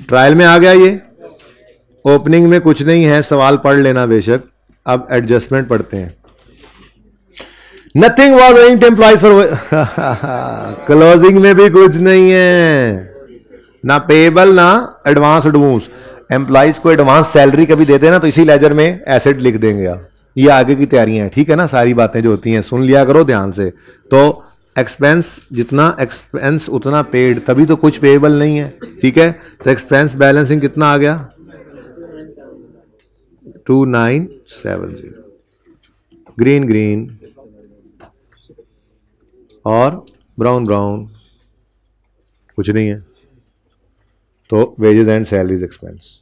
ट्रायल में आ गया ये, ओपनिंग में कुछ नहीं है, सवाल पढ़ लेना बेशक। अब एडजस्टमेंट पढ़ते हैं। Nothing was owing to employees for, closing में भी कुछ नहीं है, ना पेबल ना एडवांस एडवांस। एम्प्लॉइज को एडवांस सैलरी कभी देते हैं ना तो इसी लेजर में एसेट लिख देंगे आप। ये आगे की तैयारियां हैं, ठीक है ना, सारी बातें जो होती हैं सुन लिया करो ध्यान से। तो एक्सपेंस जितना एक्सपेंस उतना पेड, तभी तो कुछ पेएबल नहीं है, ठीक है। तो एक्सपेंस बैलेंसिंग कितना आ गया 2970, ग्रीन ग्रीन और ब्राउन ब्राउन कुछ नहीं है। तो वेजेस एंड सैलरीज एक्सपेंस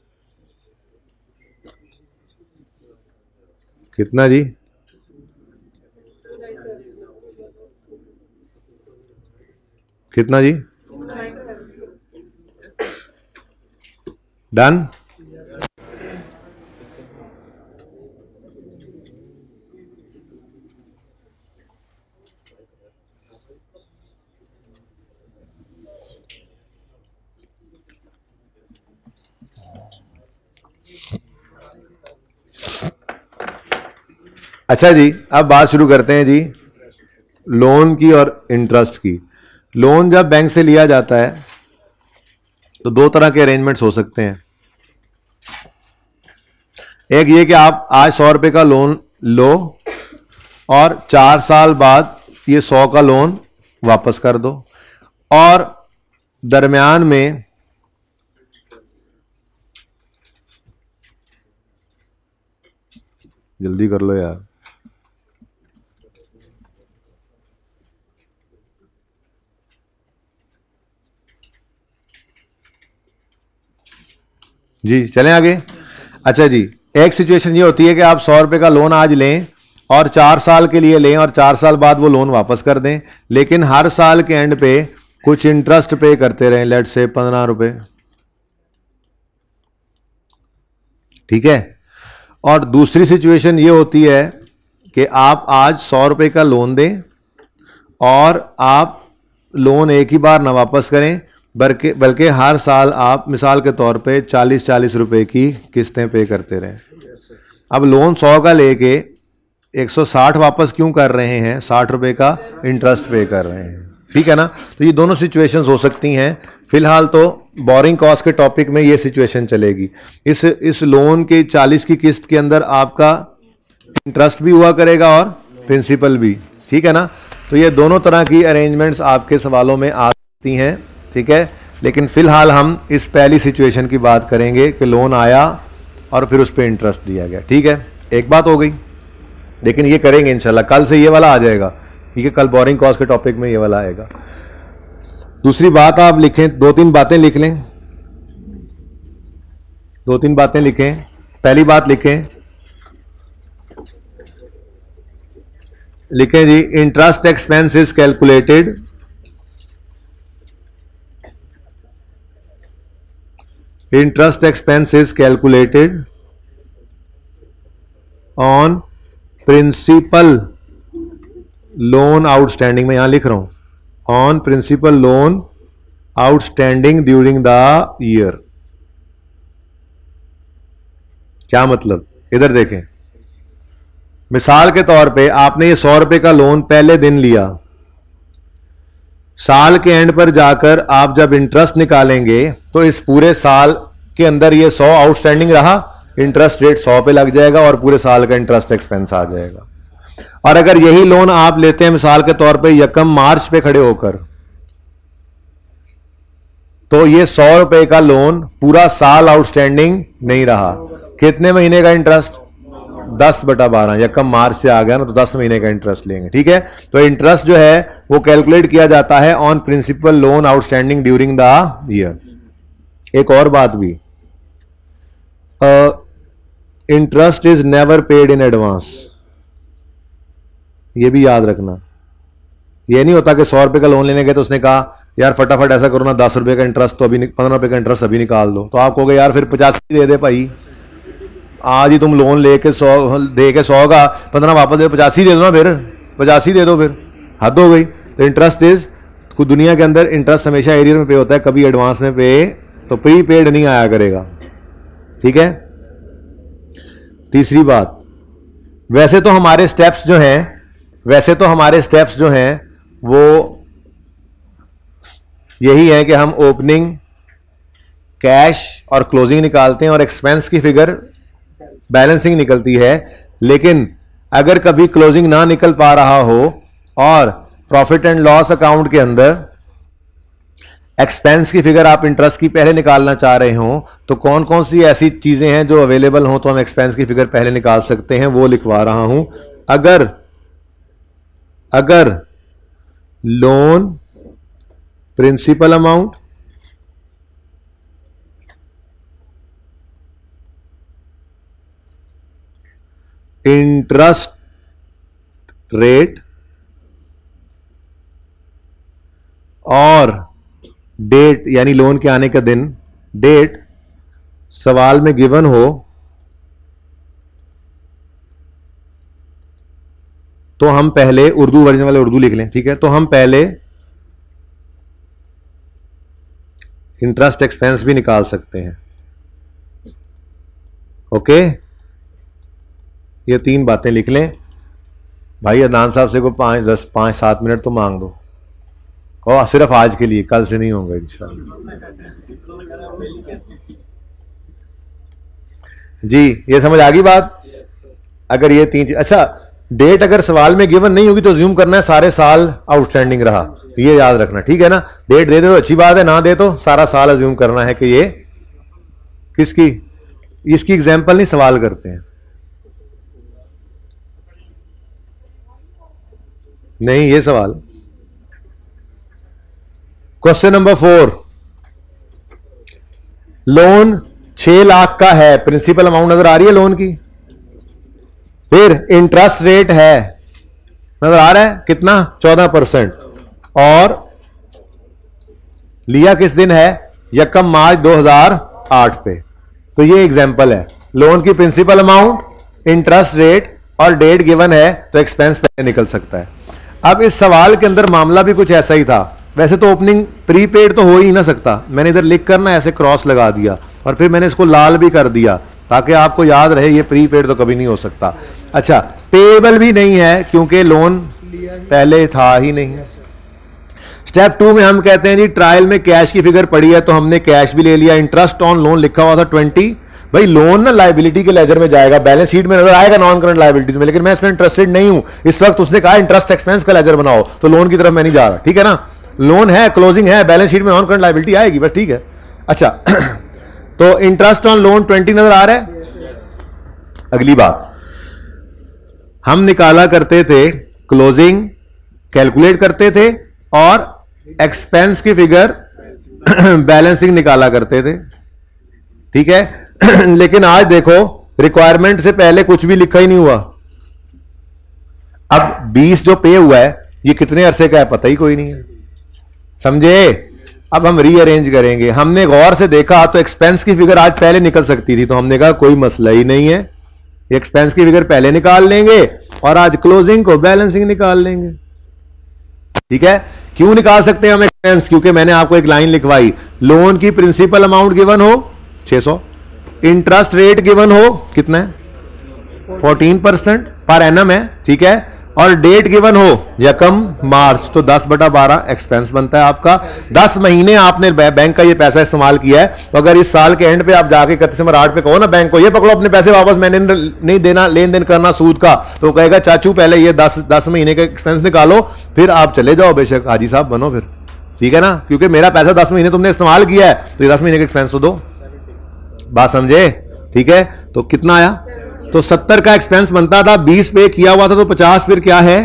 कितना जी, कितना जी, डन। अच्छा जी, अब बात शुरू करते हैं जी लोन की और इंटरेस्ट की। लोन जब बैंक से लिया जाता है तो दो तरह के अरेंजमेंट्स हो सकते हैं। एक ये कि आप आज 100 रुपए का लोन लो और 4 साल बाद ये 100 का लोन वापस कर दो, और दरमियान में जल्दी कर लो यार, जी चलें आगे। अच्छा जी, एक सिचुएशन ये होती है कि आप 100 रुपए का लोन आज लें और 4 साल के लिए लें और 4 साल बाद वो लोन वापस कर दें, लेकिन हर साल के एंड पे कुछ इंटरेस्ट पे करते रहें, लेट से 15 रुपए, ठीक है। और दूसरी सिचुएशन ये होती है कि आप आज 100 रुपए का लोन दें और आप लोन एक ही बार ना वापस करें, बल्कि हर साल आप मिसाल के तौर पे 40-40 रुपए की किस्तें पे करते रहें। अब लोन 100 का लेके 160 वापस क्यों कर रहे हैं, 60 रुपए का इंटरेस्ट पे कर रहे हैं, ठीक है ना। तो ये दोनों सिचुएशंस हो सकती हैं। फिलहाल तो बोरिंग कॉस्ट के टॉपिक में ये सिचुएशन चलेगी। इस लोन के 40 की किस्त के अंदर आपका इंटरेस्ट भी हुआ करेगा और प्रिंसिपल भी, ठीक है ना। तो ये दोनों तरह की अरेंजमेंट्स आपके सवालों में आ सकती हैं, ठीक है। लेकिन फिलहाल हम इस पहली सिचुएशन की बात करेंगे कि लोन आया और फिर उस पर इंटरेस्ट दिया गया, ठीक है। एक बात हो गई, लेकिन ये करेंगे इंशाल्लाह, कल से ये वाला आ जाएगा, ठीक है। कल बोरिंग कॉस्ट के टॉपिक में ये वाला आएगा। दूसरी बात आप लिखें, 2-3 बातें लिख लें, 2-3 बातें लिखें। पहली बात लिखें जी, interest expense is calculated interest expense is calculated on principal loan outstanding, मैं यहां लिख रहा हूं on principal loan outstanding during the year। क्या मतलब, इधर देखें, मिसाल के तौर पे आपने ये 100 रुपए का लोन पहले दिन लिया, साल के एंड पर जाकर आप जब इंटरेस्ट निकालेंगे तो इस पूरे साल के अंदर ये 100 आउटस्टैंडिंग रहा, इंटरेस्ट रेट 100 पे लग जाएगा और पूरे साल का इंटरेस्ट एक्सपेंस आ जाएगा। और अगर यही लोन आप लेते हैं मिसाल के तौर पे 1 मार्च पे खड़े होकर, तो ये 100 रुपए का लोन पूरा साल आउटस्टैंडिंग नहीं रहा। कितने महीने का इंटरेस्ट, 10/12, 1 मार्च से आ गया ना तो 10 महीने का इंटरेस्ट लेंगे, ठीक है। तो इंटरेस्ट जो है वो कैलकुलेट किया जाता है on principal loan outstanding during the year. एक और बात भी, interest is never paid in advance, ये भी याद रखना। ये नहीं होता कि 100 रुपए का लोन लेने गए तो उसने कहा यार फटाफट ऐसा करो ना, 10 रुपए का इंटरेस्ट तो अभी 15 रुपए का इंटरेस्ट अभी निकाल दो, तो आप कहोगे यार फिर 85 दे दे भाई, आज ही तुम लोन लेके 100 दे के 100 का 15 वापस दे, 85 दे दो ना, फिर 85 दे दो फिर, हद हो गई। तो इंटरेस्ट इज, दुनिया के अंदर इंटरेस्ट हमेशा एरियर में पे होता है, कभी एडवांस में पे, तो प्री पेड नहीं आया करेगा। ठीक है। तीसरी बात, वैसे तो हमारे स्टेप्स जो हैं वो यही है कि हम ओपनिंग, कैश और क्लोजिंग निकालते हैं और एक्सपेंस की फिगर बैलेंसिंग निकलती है। लेकिन अगर कभी क्लोजिंग ना निकल पा रहा हो और प्रॉफिट एंड लॉस अकाउंट के अंदर एक्सपेंस की फिगर आप इंटरेस्ट की पहले निकालना चाह रहे हो, तो कौन कौन सी ऐसी चीजें हैं जो अवेलेबल हो तो हम एक्सपेंस की फिगर पहले निकाल सकते हैं, वो लिखवा रहा हूं। अगर loan principal amount, interest rate और डेट यानी लोन के आने का दिन, डेट सवाल में गिवन हो तो हम पहले उर्दू वर्जन वाले उर्दू लिख लें। ठीक है। तो हम पहले इंटरेस्ट एक्सपेंस भी निकाल सकते हैं। ओके, ये 3 बातें लिख लें। भाई अदनान साहब से को 5-7 मिनट तो मांग दो, और सिर्फ आज के लिए, कल से नहीं होगा इंशाल्लाह। जी, ये समझ आ गई बात। अगर ये 3 चीज, अच्छा डेट अगर सवाल में गिवन नहीं होगी तो ज्यूम करना है सारे साल आउटस्टैंडिंग रहा, ये याद रखना। ठीक है ना। डेट दे दे तो अच्छी बात है, ना दे तो सारा साल अज्यूम करना है कि ये किसकी, इसकी एग्जाम्पल नहीं सवाल करते हैं। नहीं, ये सवाल। क्वेश्चन नंबर 4, लोन 6 लाख का है, प्रिंसिपल अमाउंट नजर आ रही है लोन की, फिर इंटरेस्ट रेट है नजर आ रहा है कितना, 14%, और लिया किस दिन है, 1 मार्च 2008 पे। तो ये एग्जांपल है, लोन की प्रिंसिपल अमाउंट, इंटरेस्ट रेट और डेट गिवन है, तो एक्सपेंस पहले निकल सकता है। अब इस सवाल के अंदर मामला भी कुछ ऐसा ही था। वैसे तो ओपनिंग प्रीपेड तो हो ही ना सकता, मैंने इधर लिख कर ना ऐसे क्रॉस लगा दिया और फिर मैंने इसको लाल भी कर दिया ताकि आपको याद रहे ये प्रीपेड तो कभी नहीं हो सकता। अच्छा, पेएबल भी नहीं है क्योंकि लोन पहले था ही नहीं। स्टेप 2 में हम कहते हैं जी ट्रायल में कैश की फिगर पड़ी है तो हमने कैश भी ले लिया। इंटरेस्ट ऑन लोन लिखा हुआ था 20। भाई लोन ना लायबिलिटी के लेजर में जाएगा, बैलेंस शीट में नजर आएगा नॉन करंट लायबिलिटीज में, लेकिन मैं इसमें इंटरेस्टेड नहीं हूं इस वक्त। उसने कहा इंटरेस्ट एक्सपेंस का लेजर बनाओ, तो लोन की तरफ मैं नहीं जा रहा। ठीक है ना। लोन है, क्लोजिंग है, बैलेंस शीट में नॉन करंट लायबिलिटी आएगी, बस। ठीक है। अच्छा तो इंटरेस्ट ऑन लोन 20 नजर आ रहा है। अगली बात, हम निकाला करते थे क्लोजिंग, कैलकुलेट करते थे और एक्सपेंस की फिगर बैलेंसिंग निकाला करते थे। ठीक है। लेकिन आज देखो रिक्वायरमेंट से पहले कुछ भी लिखा ही नहीं हुआ। अब 20 जो पे हुआ है ये कितने अरसे का है पता ही कोई नहीं है, समझे। अब हम रीअरेंज करेंगे। हमने गौर से देखा तो एक्सपेंस की फिगर आज पहले निकल सकती थी, तो हमने कहा कोई मसला ही नहीं है, एक्सपेंस की फिगर पहले निकाल लेंगे और आज क्लोजिंग को बैलेंसिंग निकाल लेंगे। ठीक है। क्यों निकाल सकते हैं हम एक्सपेंस, क्योंकि मैंने आपको एक लाइन लिखवाई, लोन की प्रिंसिपल अमाउंट गिवन हो 600, इंटरेस्ट रेट गिवन हो कितना है 14% पर एनम है। ठीक है। और डेट गिवन हो 1 मार्च, तो 10/12 एक्सपेंस बनता है आपका। 10 महीने आपने बैंक का ये पैसा इस्तेमाल किया है, तो अगर इस साल के एंड पे आप जाके 31 पे कहो ना बैंक को ये पकड़ो अपने पैसे वापस, मैंने नहीं देना, लेन देन करना सूद का, तो कहेगा चाचू पहले ये 10 महीने का एक्सपेंस निकालो, फिर आप चले जाओ, बेशक हाजी साहब बनो फिर। ठीक है ना। क्योंकि मेरा पैसा 10 महीने तुमने इस्तेमाल किया है, तो ये 10 महीने का एक्सपेंस तो दो। बात समझे। ठीक है। तो कितना आया, तो 70 का एक्सपेंस बनता था, 20 पे किया हुआ था, तो 50 फिर क्या है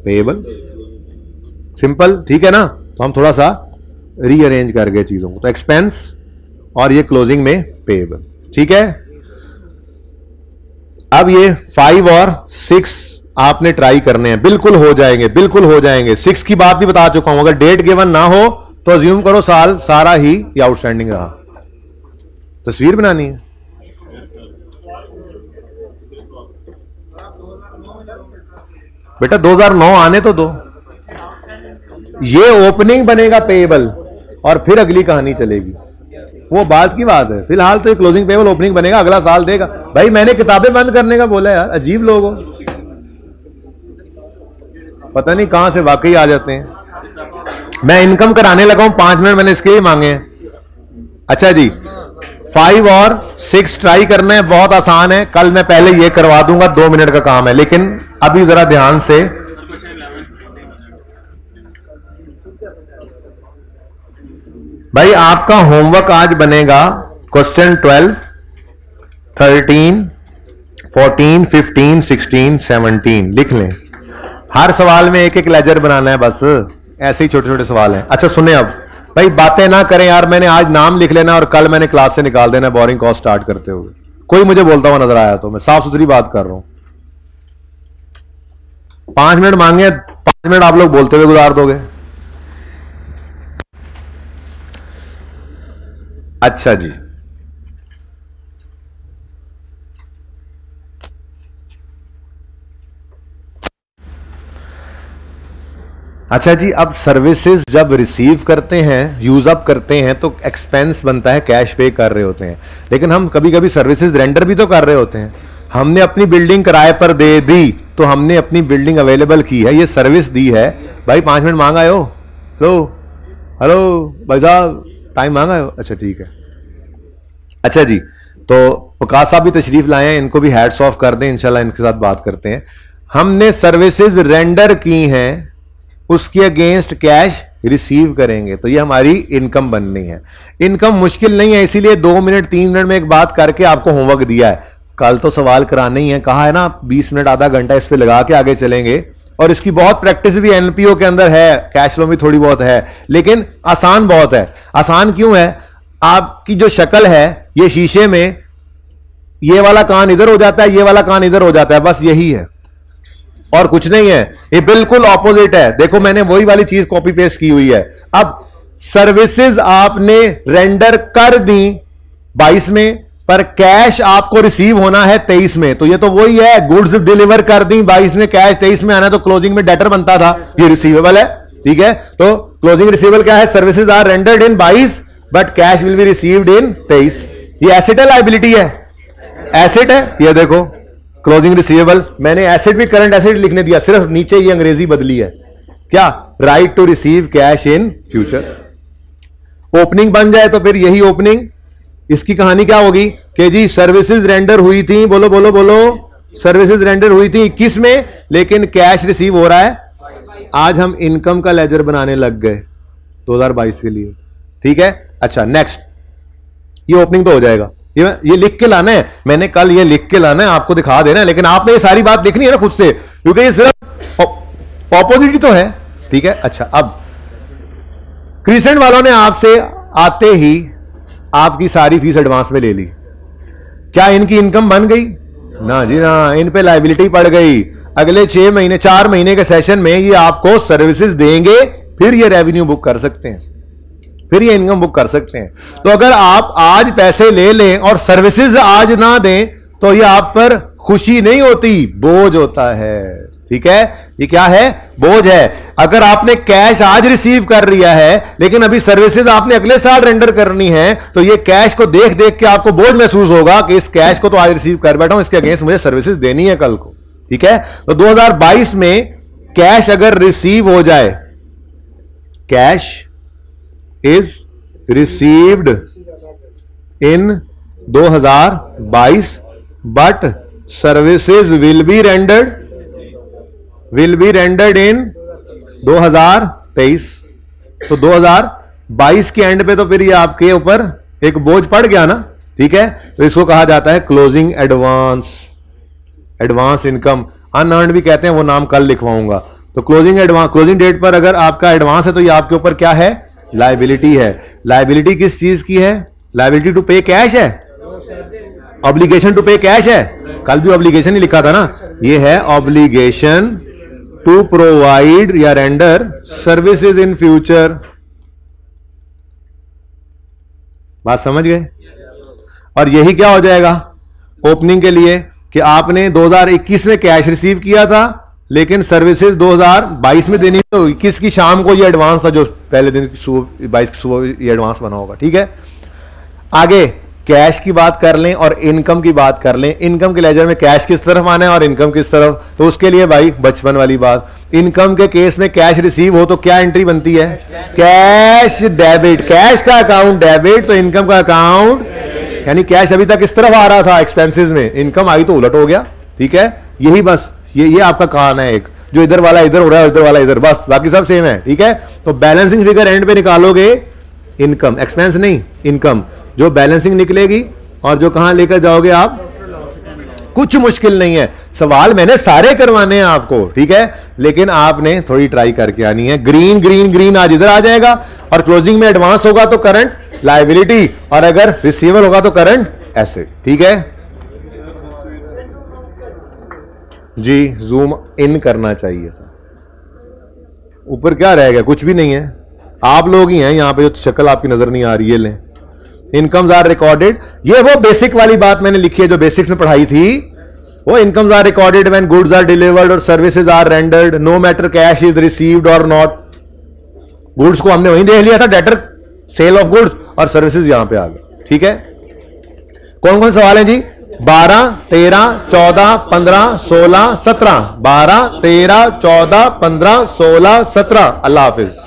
पेएबल। सिंपल। ठीक है ना। तो हम थोड़ा सा रीअरेंज कर गए चीजों को, तो एक्सपेंस और ये क्लोजिंग में पेएबल। ठीक है। अब ये 5 और 6 आपने ट्राई करने हैं, बिल्कुल हो जाएंगे, बिल्कुल हो जाएंगे। 6 की बात भी बता चुका हूं, अगर डेट गिवन ना हो तो अज्यूम करो साल सारा ही आउटस्टैंडिंग रहा। तस्वीर बनानी है। बेटा 2009 आने तो दो, ये ओपनिंग बनेगा पेएबल और फिर अगली कहानी चलेगी, वो बात की बात है। फिलहाल तो ये क्लोजिंग पेएबल ओपनिंग बनेगा, अगला साल देगा। भाई मैंने किताबें बंद करने का बोला यार, अजीब लोग हो, पता नहीं कहां से वाकई आ जाते हैं। मैं इनकम कराने लगा हूं, 5 मिनट मैंने इसके लिए मांगे हैं। अच्छा जी, 5 और 6 ट्राई करना है, बहुत आसान है। कल मैं पहले ये करवा दूंगा, 2 मिनट का काम है, लेकिन अभी जरा ध्यान से। भाई आपका होमवर्क आज बनेगा क्वेश्चन 12, 13, 14, 15, 16, 17 लिख लें। हर सवाल में एक एक लेजर बनाना है, बस ऐसे ही छोटे छोटे सवाल हैं। अच्छा सुने, अब भाई बातें ना करें यार, मैंने आज नाम लिख लेना और कल मैंने क्लास से निकाल देना बोरिंग कॉल स्टार्ट करते हुए। कोई मुझे बोलता हुआ नजर आया तो मैं साफ सुथरी बात कर रहा हूं। 5 मिनट मांगे, 5 मिनट आप लोग बोलते हुए गुजार दोगे। अच्छा जी, अच्छा जी, अब सर्विसेज जब रिसीव करते हैं, यूज अप करते हैं, तो एक्सपेंस बनता है, कैश पे कर रहे होते हैं। लेकिन हम कभी कभी सर्विसेज रेंडर भी तो कर रहे होते हैं। हमने अपनी बिल्डिंग किराए पर दे दी, तो हमने अपनी बिल्डिंग अवेलेबल की है, ये सर्विस दी है। भाई 5 मिनट मांगा हो, हेलो हेलो भाई साहब टाइम मांगा हो, अच्छा ठीक है। अच्छा जी, तो वकास साहब भी तशरीफ लाए हैं, इनको भी हैट्स ऑफ कर दें, इंशाल्लाह इनके साथ बात करते हैं। हमने सर्विसेज रेंडर की हैं, उसके अगेंस्ट कैश रिसीव करेंगे, तो ये हमारी इनकम बननी है। इनकम मुश्किल नहीं है, इसीलिए 2 मिनट 3 मिनट में एक बात करके आपको होमवर्क दिया है। कल तो सवाल कराने ही है, कहा है ना 20 मिनट आधा घंटा इस पे लगा के आगे चलेंगे। और इसकी बहुत प्रैक्टिस भी एनपीओ के अंदर है, कैश फ्लो में थोड़ी बहुत है, लेकिन आसान बहुत है। आसान क्यों है? आपकी जो शक्ल है, ये शीशे में ये वाला कान इधर हो जाता है, ये वाला कान इधर हो जाता है, बस यही है और कुछ नहीं है। ये बिल्कुल ऑपोजिट है। देखो मैंने वही वाली चीज कॉपी पेस्ट की हुई है। अब सर्विसेज आपने रेंडर कर दी 22 में, पर कैश आपको रिसीव होना है 23 में। तो ये तो वही है, गुड्स डिलीवर कर दी 22 में, कैश 23 में आना, तो क्लोजिंग में डेटर बनता था, ये रिसीवेबल है। ठीक है, तो क्लोजिंग रिसीवेबल क्या है? Services are rendered in 22 but cash will be received in 23। ये एसेट है लायबिलिटी है? एसेट है। ये देखो क्लोजिंग रिसीवेबल, मैंने एसेट भी करंट एसेट लिखने दिया, सिर्फ नीचे ये अंग्रेजी बदली है। क्या? Right to receive cash in future. Opening बन जाए तो फिर यही ओपनिंग, इसकी कहानी क्या होगी कि जी सर्विसेज रेंडर हुई थी, बोलो बोलो बोलो, सर्विसेज रेंडर हुई थी 21 में, लेकिन कैश रिसीव हो रहा है। आज हम इनकम का लेजर बनाने लग गए 2022 के लिए। ठीक है, अच्छा नेक्स्ट, ये ओपनिंग तो हो जाएगा, ये लिख के लाना है, मैंने कल ये लिख के लाना है, आपको दिखा देना है, लेकिन आपने ये सारी बात लिखनी है ना खुद से, क्योंकि ये सिर्फ ऑपोजिट ही तो है। ठीक है, अच्छा अब क्रिसेंट वालों ने आपसे आते ही आपकी सारी फीस एडवांस में ले ली, क्या इनकी इनकम बन गई? ना जी ना, इन पे लायबिलिटी पड़ गई। अगले 6 महीने 4 महीने के सेशन में ये आपको सर्विसेज देंगे, फिर ये रेवेन्यू बुक कर सकते हैं, फिर ये इनकम बुक कर सकते हैं। तो अगर आप आज पैसे ले लें और सर्विसेज आज ना दें, तो ये आप पर खुशी नहीं होती, बोझ होता है। ठीक है, ये क्या है? बोझ है। अगर आपने कैश आज रिसीव कर लिया है, लेकिन अभी सर्विसेज आपने अगले साल रेंडर करनी है, तो ये कैश को देख देख के आपको बोझ महसूस होगा कि इस कैश को तो आज रिसीव कर बैठा हूं, इसके अगेंस्ट मुझे सर्विसेज देनी है कल को। ठीक है, तो 2022 में कैश अगर रिसीव हो जाए, cash is received in 2022 but services will be rendered in 2023। तो 2022 के एंड पे तो फिर ये आपके ऊपर एक बोझ पड़ गया ना। ठीक है, तो इसको कहा जाता है closing advance, advance income, unearned भी कहते हैं, वो नाम कल लिखवाऊंगा। तो क्लोजिंग डेट पर अगर आपका एडवांस है, तो ये आपके ऊपर क्या है? लायबिलिटी है। लायबिलिटी किस चीज की है? लायबिलिटी टू पे कैश है, ऑब्लिगेशन टू पे कैश है। कल भी ऑब्लिगेशन ही लिखा था ना, ये है ऑब्लिगेशन टू प्रोवाइड या रेंडर सर्विसेज इन फ्यूचर। बात समझ गए? और यही क्या हो जाएगा ओपनिंग के लिए कि आपने 2021 में कैश रिसीव किया था, लेकिन सर्विसेज 2022 में देनी तो 21 की शाम को ये एडवांस था, जो पहले दिन 22 की सुबह ये एडवांस बना होगा। ठीक है, आगे कैश की बात कर लें और इनकम की बात कर लें। इनकम के लेजर में कैश किस तरफ आना है और इनकम किस तरफ, तो उसके लिए भाई बचपन वाली बात, इनकम के केस में कैश रिसीव हो तो क्या एंट्री बनती है, कैश डेबिट, कैश का अकाउंट डेबिट तो इनकम का अकाउंट, यानी कैश अभी तक इस तरफ आ रहा था एक्सपेंसेस में, इनकम आई तो उलट हो गया। ठीक है, यही बस ये आपका कान है, एक जो इधर वाला इधर हो रहा है, इधर वाला इधर, बस बाकी सब सेम है। ठीक है, तो बैलेंसिंग फिगर एंड पे निकालोगे इनकम, एक्सपेंस नहीं इनकम, जो बैलेंसिंग निकलेगी और जो कहां लेकर जाओगे आप, कुछ मुश्किल नहीं है। सवाल मैंने सारे करवाने हैं आपको, ठीक है, लेकिन आपने थोड़ी ट्राई करके आनी है। ग्रीन ग्रीन ग्रीन आज इधर आ जाएगा और क्लोजिंग में एडवांस होगा तो करंट लायबिलिटी, और अगर रिसीवर होगा तो करंट एसेट। ठीक है जी, जूम इन करना चाहिए था। ऊपर क्या रह गया, कुछ भी नहीं है, आप लोग ही हैं यहां पे जो शक्ल आपकी नजर नहीं आ रही है। लें, इनकम्स आर रिकॉर्डेड, ये वो बेसिक वाली बात मैंने लिखी है जो बेसिक्स में पढ़ाई थी, वो incomes are recorded when goods are delivered और services are rendered, no matter cash is received और नॉट। गुड्स को हमने वहीं देख लिया था, डेटर सेल ऑफ गुड्स, और सर्विसेज यहां पे आ गए। ठीक है, कौन कौन सवाल है जी, 12, 13, 14, 15, 16, 17, 12, 13, 14, 15, 16, 17। अल्लाह हाफिज।